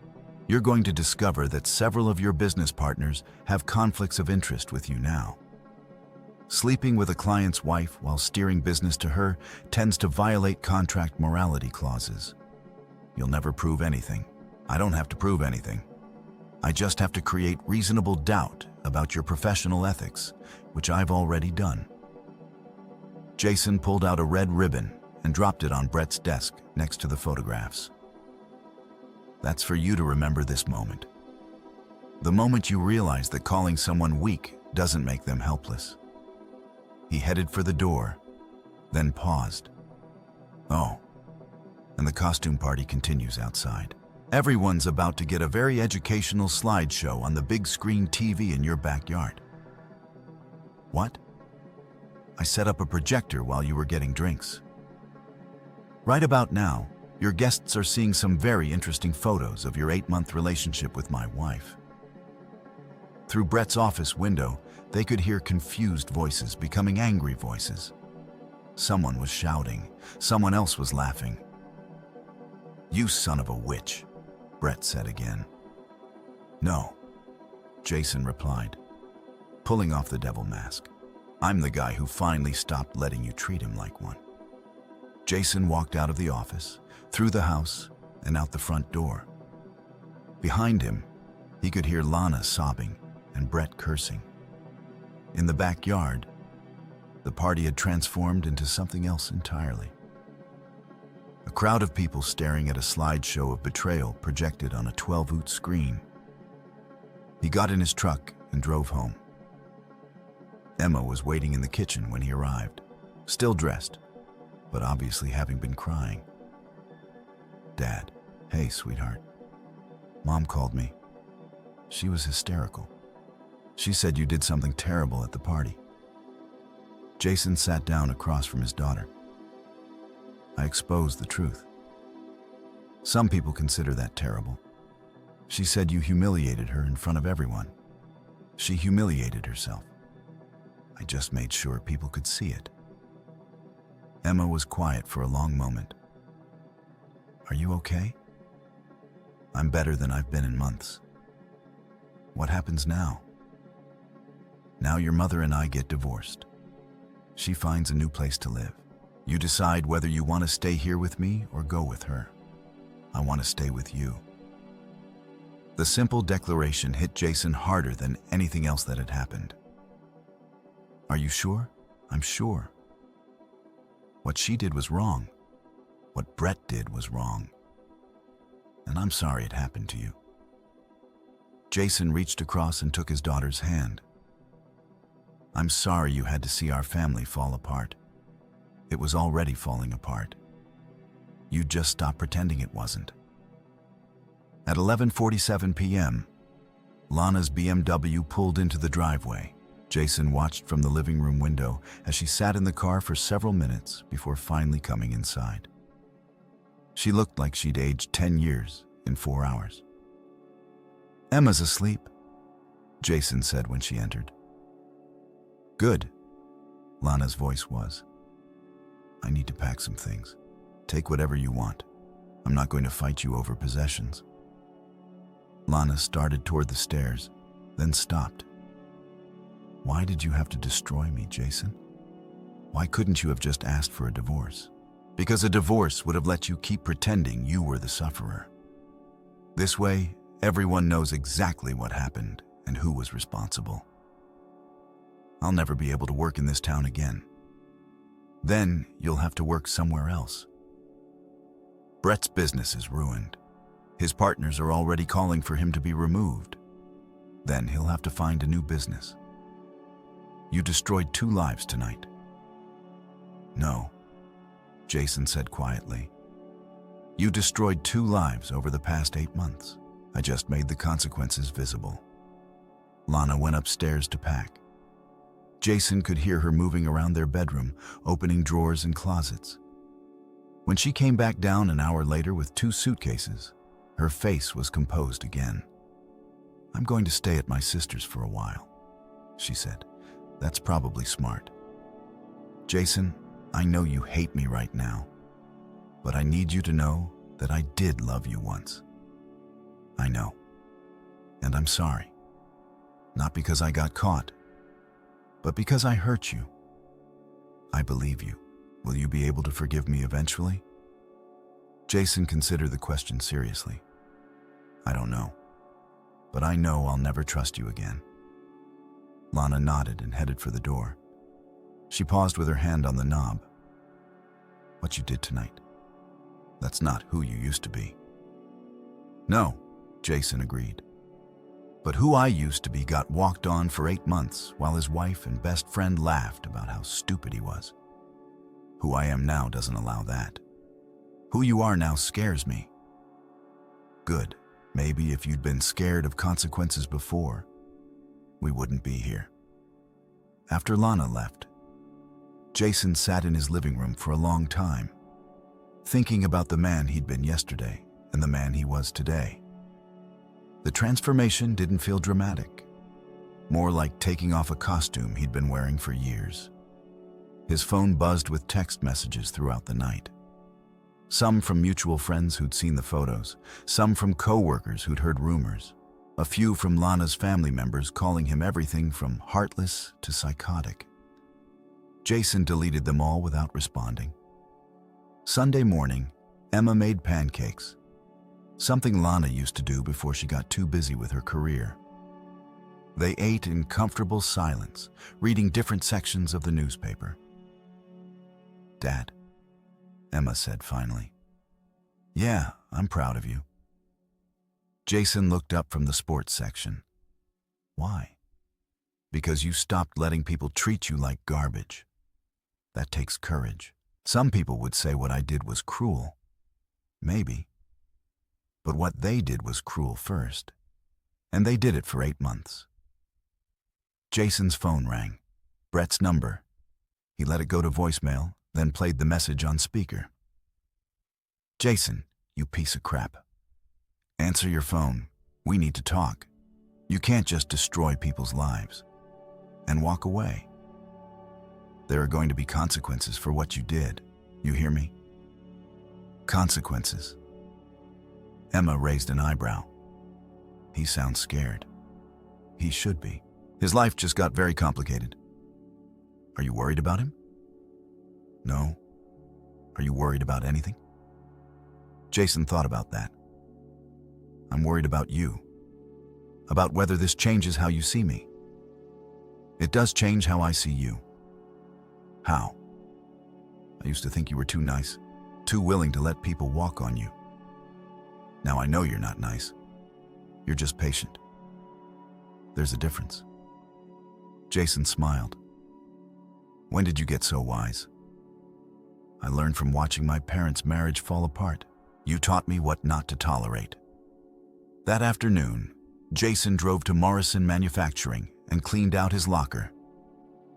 You're going to discover that several of your business partners have conflicts of interest with you now. Sleeping with a client's wife while steering business to her tends to violate contract morality clauses. You'll never prove anything. I don't have to prove anything. I just have to create reasonable doubt about your professional ethics, which I've already done. Jason pulled out a red ribbon and dropped it on Brett's desk next to the photographs. That's for you to remember this moment. The moment you realize that calling someone weak doesn't make them helpless. He headed for the door, then paused. Oh, and the costume party continues outside. Everyone's about to get a very educational slideshow on the big screen TV in your backyard. What? I set up a projector while you were getting drinks. Right about now, your guests are seeing some very interesting photos of your 8-month relationship with my wife. Through Brett's office window, they could hear confused voices becoming angry voices. Someone was shouting. Someone else was laughing. "You son of a witch," Brett said again. "No," Jason replied, pulling off the devil mask. "I'm the guy who finally stopped letting you treat him like one." Jason walked out of the office, through the house, and out the front door. Behind him, he could hear Lana sobbing and Brett cursing. In the backyard, the party had transformed into something else entirely. A crowd of people staring at a slideshow of betrayal projected on a 12-inch screen. He got in his truck and drove home. Emma was waiting in the kitchen when he arrived, still dressed, but obviously having been crying. "Dad, hey, sweetheart. Mom called me. She was hysterical. She said you did something terrible at the party." Jason sat down across from his daughter. "I exposed the truth. Some people consider that terrible. She said you humiliated her in front of everyone. She humiliated herself. I just made sure people could see it." Emma was quiet for a long moment. "Are you okay?" "I'm better than I've been in months." "What happens now?" "Now your mother and I get divorced. She finds a new place to live. You decide whether you want to stay here with me or go with her. I want to stay with you." The simple declaration hit Jason harder than anything else that had happened. "Are you sure?" "I'm sure. What she did was wrong. What Brett did was wrong. And I'm sorry it happened to you." Jason reached across and took his daughter's hand. "I'm sorry you had to see our family fall apart. It was already falling apart. You just stopped pretending it wasn't." At 11:47 p.m., Lana's BMW pulled into the driveway. Jason watched from the living room window as she sat in the car for several minutes before finally coming inside. She looked like she'd aged 10 years in 4 hours. "Emma's asleep," Jason said when she entered. "Good," Lana's voice was. "I need to pack some things. Take whatever you want. I'm not going to fight you over possessions." Lana started toward the stairs, then stopped. "Why did you have to destroy me, Jason? Why couldn't you have just asked for a divorce?" "Because a divorce would have let you keep pretending you were the sufferer. This way, everyone knows exactly what happened and who was responsible. I'll never be able to work in this town again. Then you'll have to work somewhere else. Brett's business is ruined. His partners are already calling for him to be removed. Then he'll have to find a new business. You destroyed 2 lives tonight." "No," Jason said quietly. "You destroyed 2 lives over the past 8 months. I just made the consequences visible." Lana went upstairs to pack. Jason could hear her moving around their bedroom, opening drawers and closets. When she came back down an hour later with 2 suitcases, her face was composed again. "I'm going to stay at my sister's for a while," she said. "That's probably smart. Jason, I know you hate me right now, but I need you to know that I did love you once. I know. And I'm sorry. Not because I got caught, but because I hurt you. I believe you. Will you be able to forgive me eventually?" Jason considered the question seriously. "I don't know, but I know I'll never trust you again." Lana nodded and headed for the door. She paused with her hand on the knob. "What you did tonight, that's not who you used to be." "No," Jason agreed. "But who I used to be got walked on for 8 months while his wife and best friend laughed about how stupid he was. Who I am now doesn't allow that. Who you are now scares me." "Good. Maybe if you'd been scared of consequences before, we wouldn't be here." After Lana left, Jason sat in his living room for a long time, thinking about the man he'd been yesterday and the man he was today. The transformation didn't feel dramatic, more like taking off a costume he'd been wearing for years. His phone buzzed with text messages throughout the night. Some from mutual friends who'd seen the photos, some from co-workers who'd heard rumors, a few from Lana's family members calling him everything from heartless to psychotic. Jason deleted them all without responding. Sunday morning, Emma made pancakes, something Lana used to do before she got too busy with her career. They ate in comfortable silence, reading different sections of the newspaper. "Dad," Emma said finally. "Yeah, I'm proud of you." Jason looked up from the sports section. "Why?" "Because you stopped letting people treat you like garbage. That takes courage. Some people would say what I did was cruel. Maybe. But what they did was cruel first. And they did it for 8 months. Jason's phone rang. Brett's number. He let it go to voicemail, then played the message on speaker. "Jason, you piece of crap. Answer your phone. We need to talk. You can't just destroy people's lives. And walk away. There are going to be consequences for what you did. You hear me?" "Consequences?" Emma raised an eyebrow. He sounds scared. He should be. His life just got very complicated. Are you worried about him? No. Are you worried about anything? Jason thought about that. I'm worried about you. About whether this changes how you see me. It does change how I see you. How? I used to think you were too nice, too willing to let people walk on you. Now I know you're not nice. You're just patient. There's a difference. Jason smiled. When did you get so wise? I learned from watching my parents' marriage fall apart. You taught me what not to tolerate. That afternoon, Jason drove to Morrison Manufacturing and cleaned out his locker.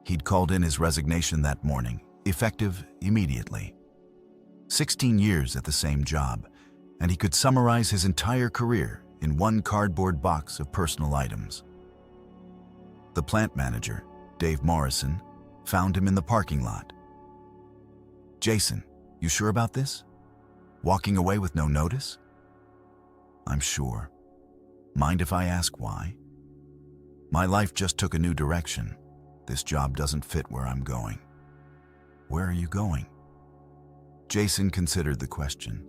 He'd called in his resignation that morning, effective immediately. 16 years at the same job, and he could summarize his entire career in one cardboard box of personal items. The plant manager, Dave Morrison, found him in the parking lot. Jason, you sure about this? Walking away with no notice? I'm sure. Mind if I ask why? My life just took a new direction. This job doesn't fit where I'm going. Where are you going? Jason considered the question.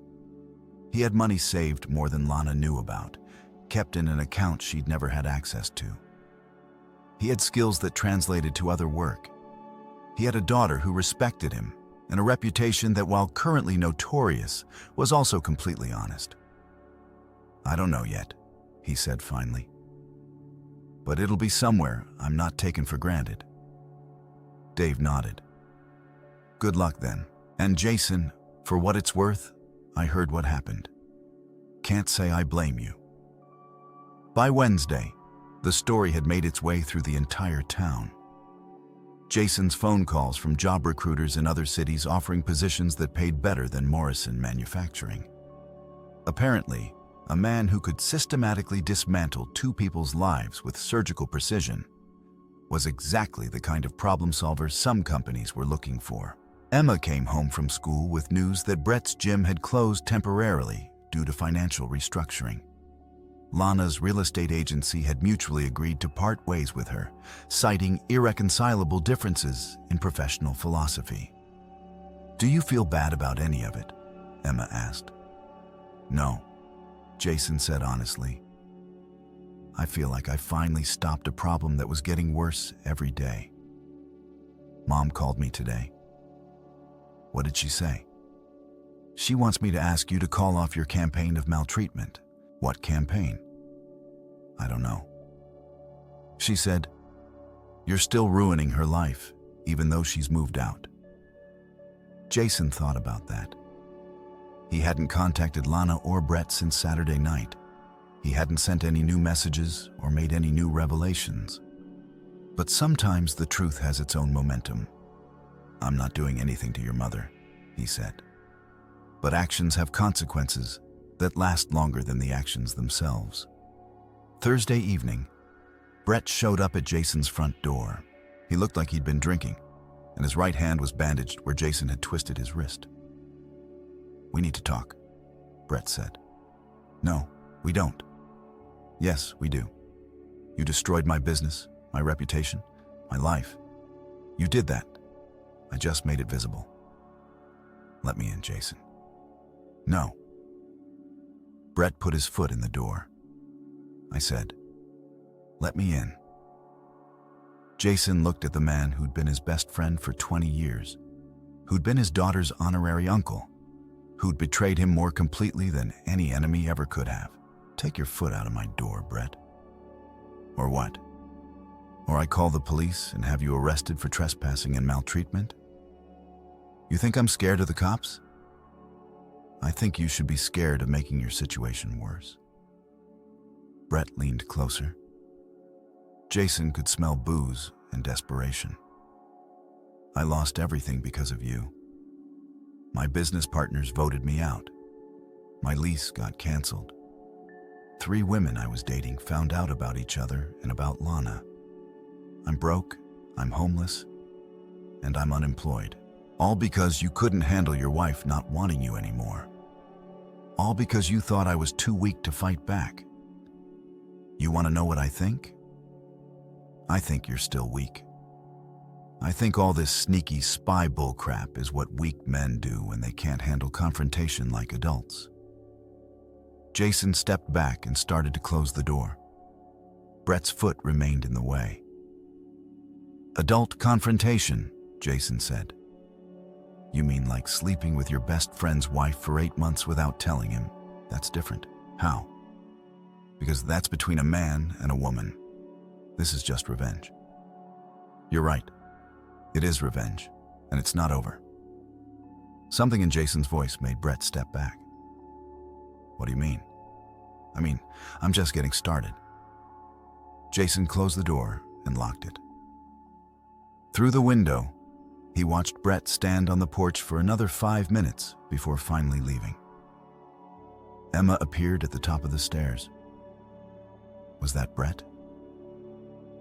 He had money saved more than Lana knew about, kept in an account she'd never had access to. He had skills that translated to other work. He had a daughter who respected him, and a reputation that, while currently notorious, was also completely honest. I don't know yet, he said finally. But it'll be somewhere I'm not taken for granted. Dave nodded. Good luck then. And Jason, for what it's worth, I heard what happened. Can't say I blame you. By Wednesday, the story had made its way through the entire town. Jason's phone calls from job recruiters in other cities offering positions that paid better than Morrison Manufacturing. Apparently, a man who could systematically dismantle two people's lives with surgical precision was exactly the kind of problem solver some companies were looking for. Emma came home from school with news that Brett's gym had closed temporarily due to financial restructuring. Lana's real estate agency had mutually agreed to part ways with her, citing irreconcilable differences in professional philosophy. Do you feel bad about any of it? Emma asked. No, Jason said honestly. I feel like I finally stopped a problem that was getting worse every day. Mom called me today. What did she say? She wants me to ask you to call off your campaign of maltreatment. What campaign? I don't know. She said, you're still ruining her life, even though she's moved out. Jason thought about that. He hadn't contacted Lana or Brett since Saturday night. He hadn't sent any new messages or made any new revelations. But sometimes the truth has its own momentum. I'm not doing anything to your mother, he said. But actions have consequences that last longer than the actions themselves. Thursday evening, Brett showed up at Jason's front door. He looked like he'd been drinking. and his right hand was bandaged where Jason had twisted his wrist. "We need to talk," Brett said. "No, we don't." "Yes, we do. You destroyed my business, my reputation, my life. You did that. I just made it visible." "Let me in, Jason." "No." Brett put his foot in the door. I said, "Let me in." Jason looked at the man who'd been his best friend for 20 years, who'd been his daughter's honorary uncle, who'd betrayed him more completely than any enemy ever could have. "Take your foot out of my door, Brett." "Or what? Or I call the police and have you arrested for trespassing and maltreatment? You think I'm scared of the cops? I think you should be scared of making your situation worse." Brett leaned closer. Jason could smell booze and desperation. "I lost everything because of you. My business partners voted me out. My lease got canceled. 3 women I was dating found out about each other and about Lana. I'm broke, I'm homeless, and I'm unemployed. All because you couldn't handle your wife not wanting you anymore. All because you thought I was too weak to fight back. You want to know what I think? I think you're still weak. I think all this sneaky spy bullcrap is what weak men do when they can't handle confrontation like adults." Jason stepped back and started to close the door. Brett's foot remained in the way. "Adult confrontation," Jason said. "You mean like sleeping with your best friend's wife for 8 months without telling him? That's different. How? Because that's between a man and a woman. This is just revenge." "You're right. It is revenge, and it's not over." Something in Jason's voice made Brett step back. "What do you mean?" "I mean, I'm just getting started." Jason closed the door and locked it. Through the window, he watched Brett stand on the porch for another 5 minutes before finally leaving. Emma appeared at the top of the stairs. Was that Brett?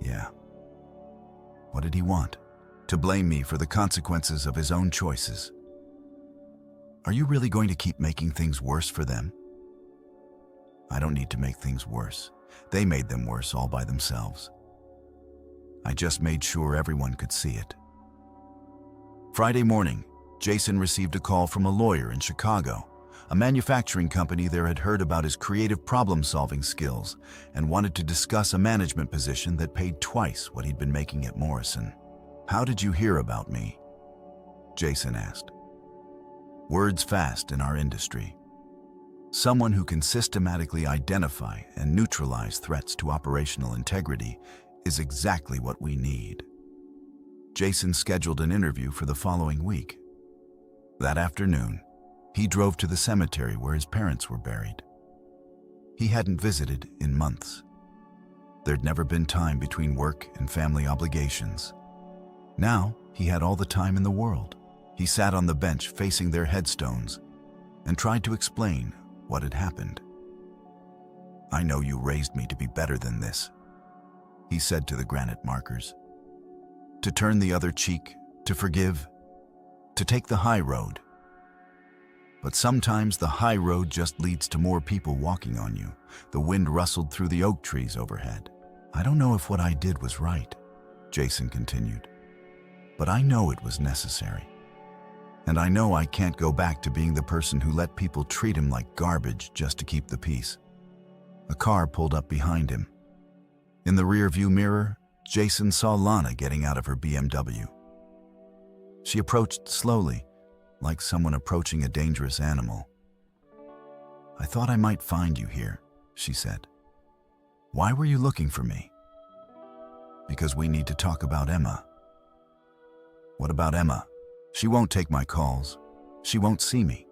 Yeah. What did he want? To blame me for the consequences of his own choices. Are you really going to keep making things worse for them? I don't need to make things worse. They made them worse all by themselves. I just made sure everyone could see it. Friday morning, Jason received a call from a lawyer in Chicago. A manufacturing company there had heard about his creative problem-solving skills and wanted to discuss a management position that paid twice what he'd been making at Morrison. "How did you hear about me?" Jason asked. "Word's fast in our industry. Someone who can systematically identify and neutralize threats to operational integrity is exactly what we need." Jason scheduled an interview for the following week. That afternoon, he drove to the cemetery where his parents were buried. He hadn't visited in months. There'd never been time between work and family obligations. Now, he had all the time in the world. He sat on the bench facing their headstones and tried to explain what had happened. "I know you raised me to be better than this," he said to the granite markers. "To turn the other cheek, to forgive, to take the high road. But sometimes the high road just leads to more people walking on you." The wind rustled through the oak trees overhead. "I don't know if what I did was right," Jason continued, "but I know it was necessary. And I know I can't go back to being the person who let people treat him like garbage just to keep the peace." A car pulled up behind him. In the rearview mirror, Jason saw Lana getting out of her BMW. She approached slowly, like someone approaching a dangerous animal. "I thought I might find you here," she said. "Why were you looking for me?" "Because we need to talk about Emma." "What about Emma?" "She won't take my calls. She won't see me.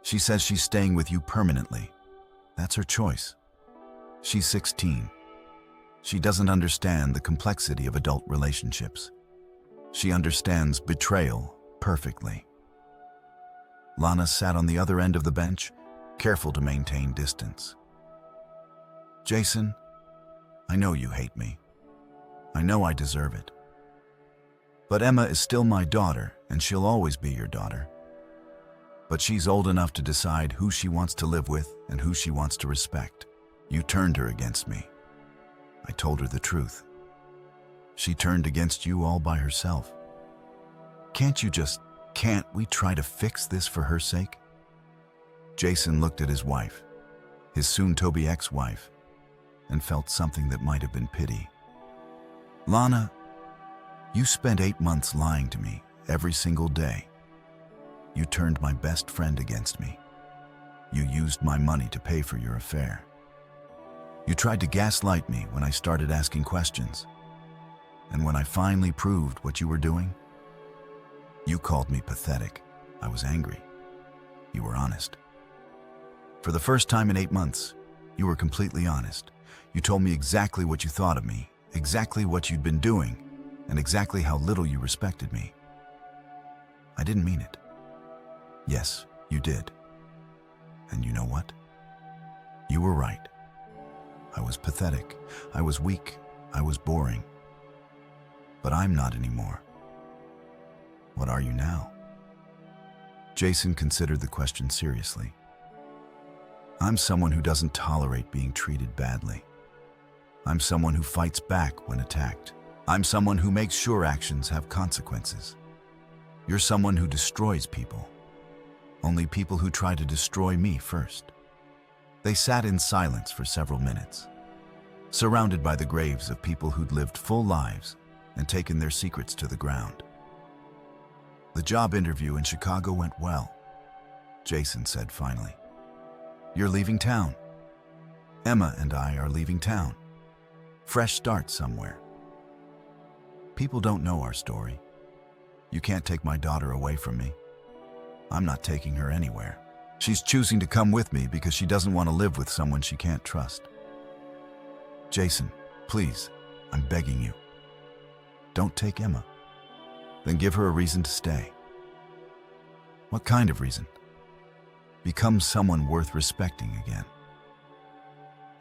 She says she's staying with you permanently. That's her choice. She's 16. She doesn't understand the complexity of adult relationships. She understands betrayal perfectly." Lana sat on the other end of the bench, careful to maintain distance. "Jason, I know you hate me. I know I deserve it. But Emma is still my daughter, and she'll always be your daughter. But she's old enough to decide who she wants to live with and who she wants to respect. You turned her against me. I told her the truth. She turned against you all by herself. Can't we try to fix this for her sake? Jason looked at his wife, his soon-to-be ex-wife, and felt something that might have been pity. Lana, you spent 8 months lying to me every single day. You turned my best friend against me. You used my money to pay for your affair. You tried to gaslight me when I started asking questions. And when I finally proved what you were doing, you called me pathetic. I was angry. You were honest. For the first time in 8 months, you were completely honest. You told me exactly what you thought of me, exactly what you'd been doing, and exactly how little you respected me. I didn't mean it. Yes, you did. And you know what? You were right. I was pathetic. I was weak. I was boring. But I'm not anymore. What are you now? Jason considered the question seriously. I'm someone who doesn't tolerate being treated badly. I'm someone who fights back when attacked. I'm someone who makes sure actions have consequences. You're someone who destroys people. Only people who try to destroy me first. They sat in silence for several minutes, surrounded by the graves of people who'd lived full lives and taken their secrets to the ground. The job interview in Chicago went well, Jason said finally. You're leaving town. Emma and I are leaving town. Fresh start somewhere. People don't know our story. You can't take my daughter away from me. I'm not taking her anywhere. She's choosing to come with me because she doesn't want to live with someone she can't trust. Jason, please, I'm begging you. Don't take Emma. Then give her a reason to stay. What kind of reason? Become someone worth respecting again.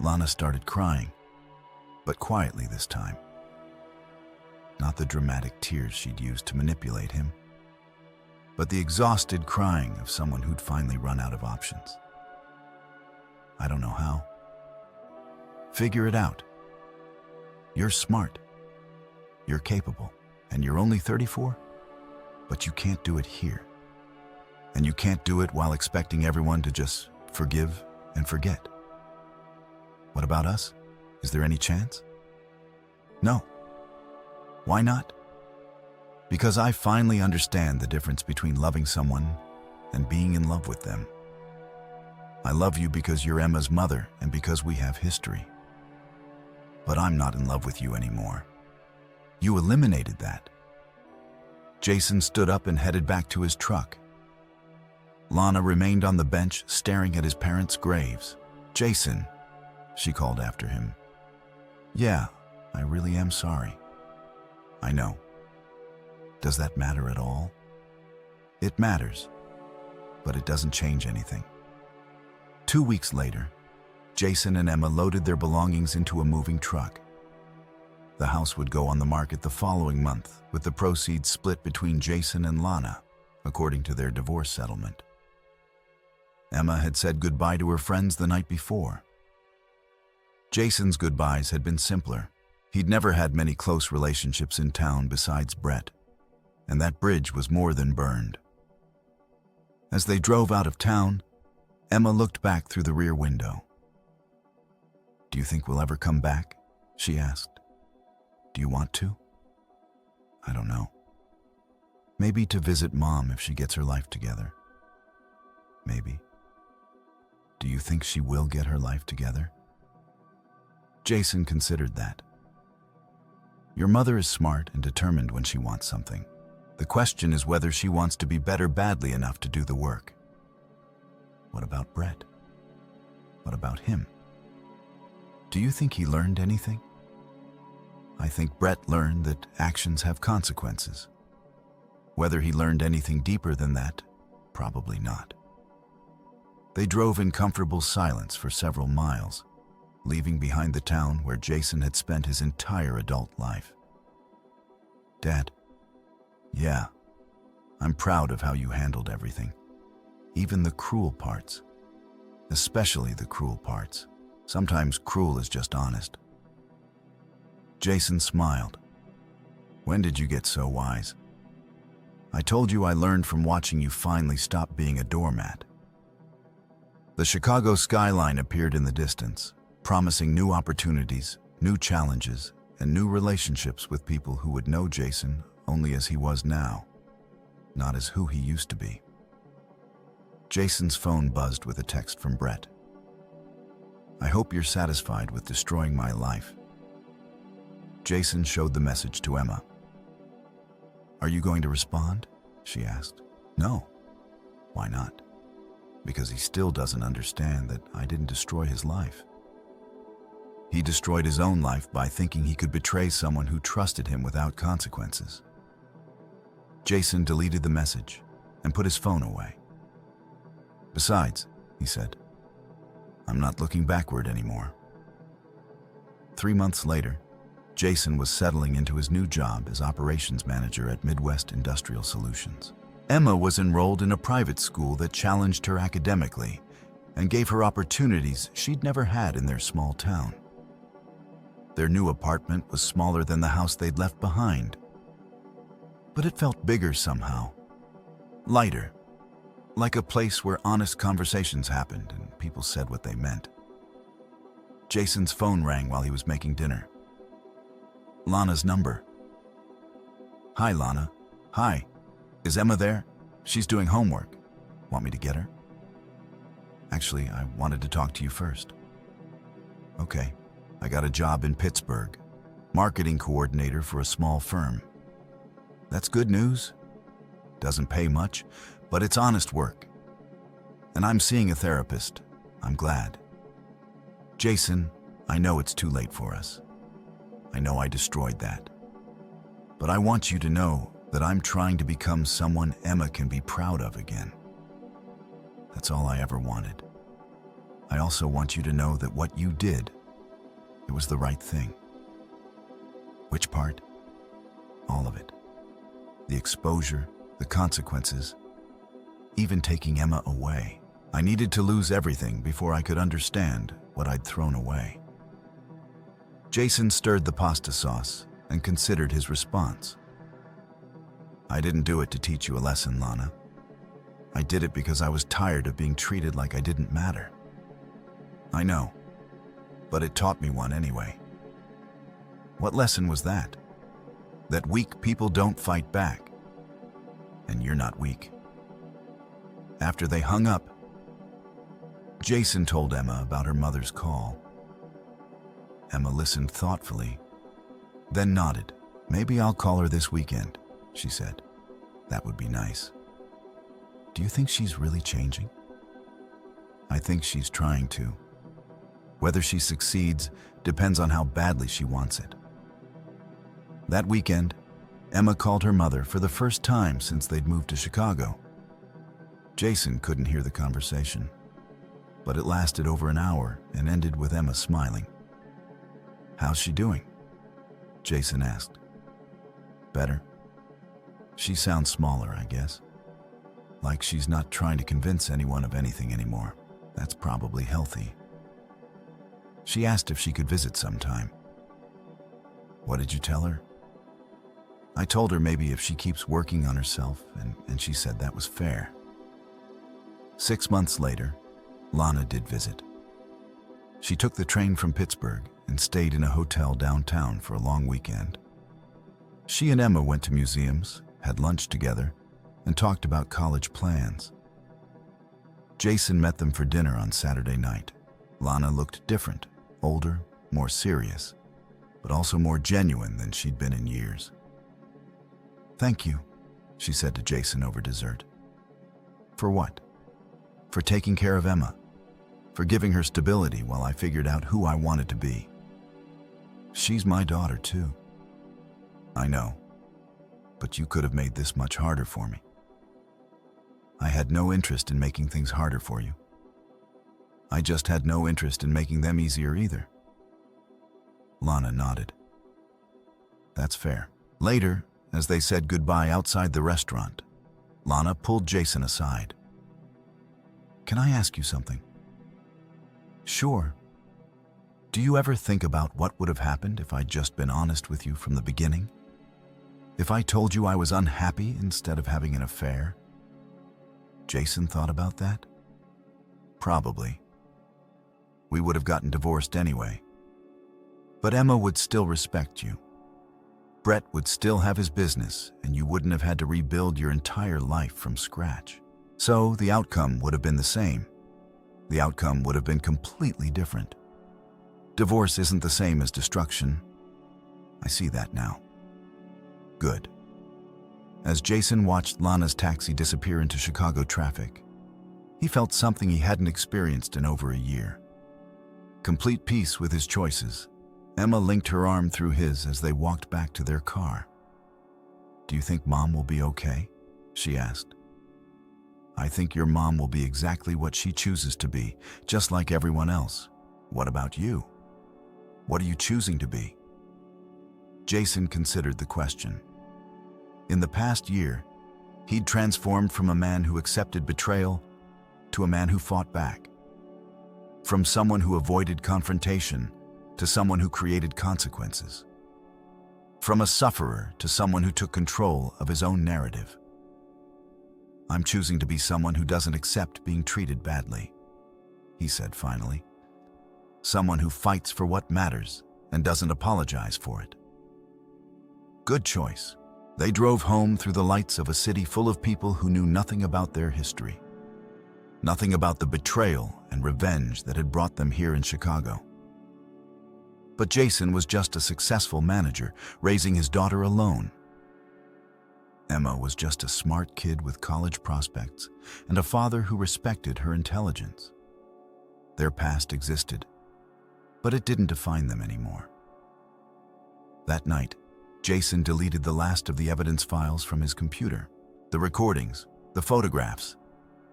Lana started crying, but quietly this time. Not the dramatic tears she'd used to manipulate him, but the exhausted crying of someone who'd finally run out of options. I don't know how. Figure it out. You're smart. You're capable. And you're only 34? But you can't do it here. And you can't do it while expecting everyone to just forgive and forget. What about us? Is there any chance? No. Why not? Because I finally understand the difference between loving someone and being in love with them. I love you because you're Emma's mother and because we have history. But I'm not in love with you anymore. You eliminated that. Jason stood up and headed back to his truck. Lana remained on the bench, staring at his parents' graves. Jason, she called after him. Yeah, I really am sorry. I know. Does that matter at all? It matters, but it doesn't change anything. 2 weeks later, Jason and Emma loaded their belongings into a moving truck. The house would go on the market the following month, with the proceeds split between Jason and Lana, according to their divorce settlement. Emma had said goodbye to her friends the night before. Jason's goodbyes had been simpler. He'd never had many close relationships in town besides Brett, and that bridge was more than burned. As they drove out of town, Emma looked back through the rear window. Do you think we'll ever come back? She asked. Do you want to? I don't know. Maybe to visit Mom if she gets her life together. Maybe. Do you think she will get her life together? Jason considered that. Your mother is smart and determined when she wants something. The question is whether she wants to be better badly enough to do the work. What about Brett? What about him? Do you think he learned anything? I think Brett learned that actions have consequences. Whether he learned anything deeper than that, probably not. They drove in comfortable silence for several miles, leaving behind the town where Jason had spent his entire adult life. Dad, Yeah, I'm proud of how you handled everything. Even the cruel parts. Especially the cruel parts. Sometimes cruel is just honest. Jason smiled. When did you get so wise? I told you I learned from watching you finally stop being a doormat. The Chicago skyline appeared in the distance, promising new opportunities, new challenges, and new relationships with people who would know Jason only as he was now, not as who he used to be. Jason's phone buzzed with a text from Brett. I hope you're satisfied with destroying my life. Jason showed the message to Emma. Are you going to respond? She asked. No. Why not? Because he still doesn't understand that I didn't destroy his life. He destroyed his own life by thinking he could betray someone who trusted him without consequences. Jason deleted the message and put his phone away. Besides, he said, I'm not looking backward anymore. 3 months later, Jason was settling into his new job as operations manager at Midwest Industrial Solutions. Emma was enrolled in a private school that challenged her academically and gave her opportunities she'd never had in their small town. Their new apartment was smaller than the house they'd left behind, but it felt bigger somehow, lighter, like a place where honest conversations happened and people said what they meant. Jason's phone rang while he was making dinner. Lana's number. Hi, Lana. Hi. Is Emma there? She's doing homework. Want me to get her? Actually, I wanted to talk to you first. Okay. I got a job in Pittsburgh, marketing coordinator for a small firm. That's good news. Doesn't pay much, but it's honest work. And I'm seeing a therapist. I'm glad. Jason, I know it's too late for us. I know I destroyed that. But I want you to know that I'm trying to become someone Emma can be proud of again. That's all I ever wanted. I also want you to know that what you did, it was the right thing. Which part? All of it. The exposure, the consequences, even taking Emma away. I needed to lose everything before I could understand what I'd thrown away. Jason stirred the pasta sauce and considered his response. I didn't do it to teach you a lesson, Lana. I did it because I was tired of being treated like I didn't matter. I know, but it taught me one anyway. What lesson was that? That weak people don't fight back. And you're not weak. After they hung up, Jason told Emma about her mother's call. Emma listened thoughtfully, then nodded. Maybe I'll call her this weekend, she said. That would be nice. Do you think she's really changing? I think she's trying to. Whether she succeeds depends on how badly she wants it. That weekend, Emma called her mother for the first time since they'd moved to Chicago. Jason couldn't hear the conversation, but it lasted over an hour and ended with Emma smiling. How's she doing? Jason asked. Better? She sounds smaller, I guess. Like she's not trying to convince anyone of anything anymore. That's probably healthy. She asked if she could visit sometime. What did you tell her? I told her maybe if she keeps working on herself, and she said that was fair. 6 months later, Lana did visit. She took the train from Pittsburgh and stayed in a hotel downtown for a long weekend. She and Emma went to museums, had lunch together, and talked about college plans. Jason met them for dinner on Saturday night. Lana looked different, older, more serious, but also more genuine than she'd been in years. Thank you, she said to Jason over dessert. For what? For taking care of Emma, for giving her stability while I figured out who I wanted to be. She's my daughter too. I know, but you could have made this much harder for me. I had no interest in making things harder for you. I just had no interest in making them easier either. Lana nodded. That's fair. Later, As they said goodbye outside the restaurant, Lana pulled Jason aside. "Can I ask you something?" "Sure." "Do you ever think about what would have happened if I'd just been honest with you from the beginning? If I told you I was unhappy instead of having an affair?" Jason thought about that. Probably. We would have gotten divorced anyway. But Emma would still respect you. Brett would still have his business, and you wouldn't have had to rebuild your entire life from scratch. So the outcome would have been the same. The outcome would have been completely different. Divorce isn't the same as destruction. I see that now. Good. As Jason watched Lana's taxi disappear into Chicago traffic, he felt something he hadn't experienced in over a year. Complete peace with his choices, Emma linked her arm through his as they walked back to their car. "Do you think Mom will be okay?" she asked. "I think your mom will be exactly what she chooses to be, just like everyone else. What about you? What are you choosing to be?" Jason considered the question. In the past year, he'd transformed from a man who accepted betrayal to a man who fought back. From someone who avoided confrontation to someone who created consequences. From a sufferer to someone who took control of his own narrative. "I'm choosing to be someone who doesn't accept being treated badly," he said finally. "Someone who fights for what matters and doesn't apologize for it." Good choice. They drove home through the lights of a city full of people who knew nothing about their history. Nothing about the betrayal and revenge that had brought them here in Chicago. But Jason was just a successful manager, raising his daughter alone. Emma was just a smart kid with college prospects and a father who respected her intelligence. Their past existed, but it didn't define them anymore. That night, Jason deleted the last of the evidence files from his computer. The recordings, the photographs,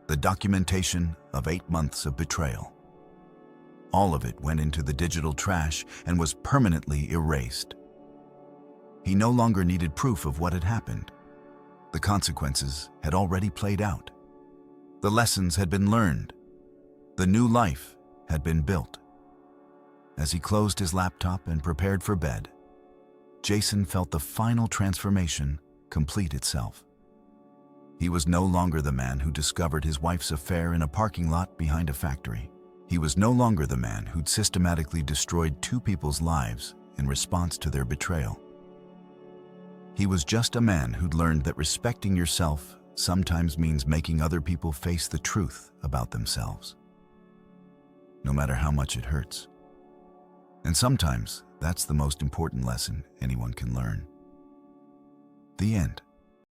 the documentation of 8 months of betrayal. All of it went into the digital trash and was permanently erased. He no longer needed proof of what had happened. The consequences had already played out. The lessons had been learned. The new life had been built. As he closed his laptop and prepared for bed, Jason felt the final transformation complete itself. He was no longer the man who discovered his wife's affair in a parking lot behind a factory. He was no longer the man who'd systematically destroyed 2 people's lives in response to their betrayal. He was just a man who'd learned that respecting yourself sometimes means making other people face the truth about themselves, no matter how much it hurts. And sometimes that's the most important lesson anyone can learn. The end.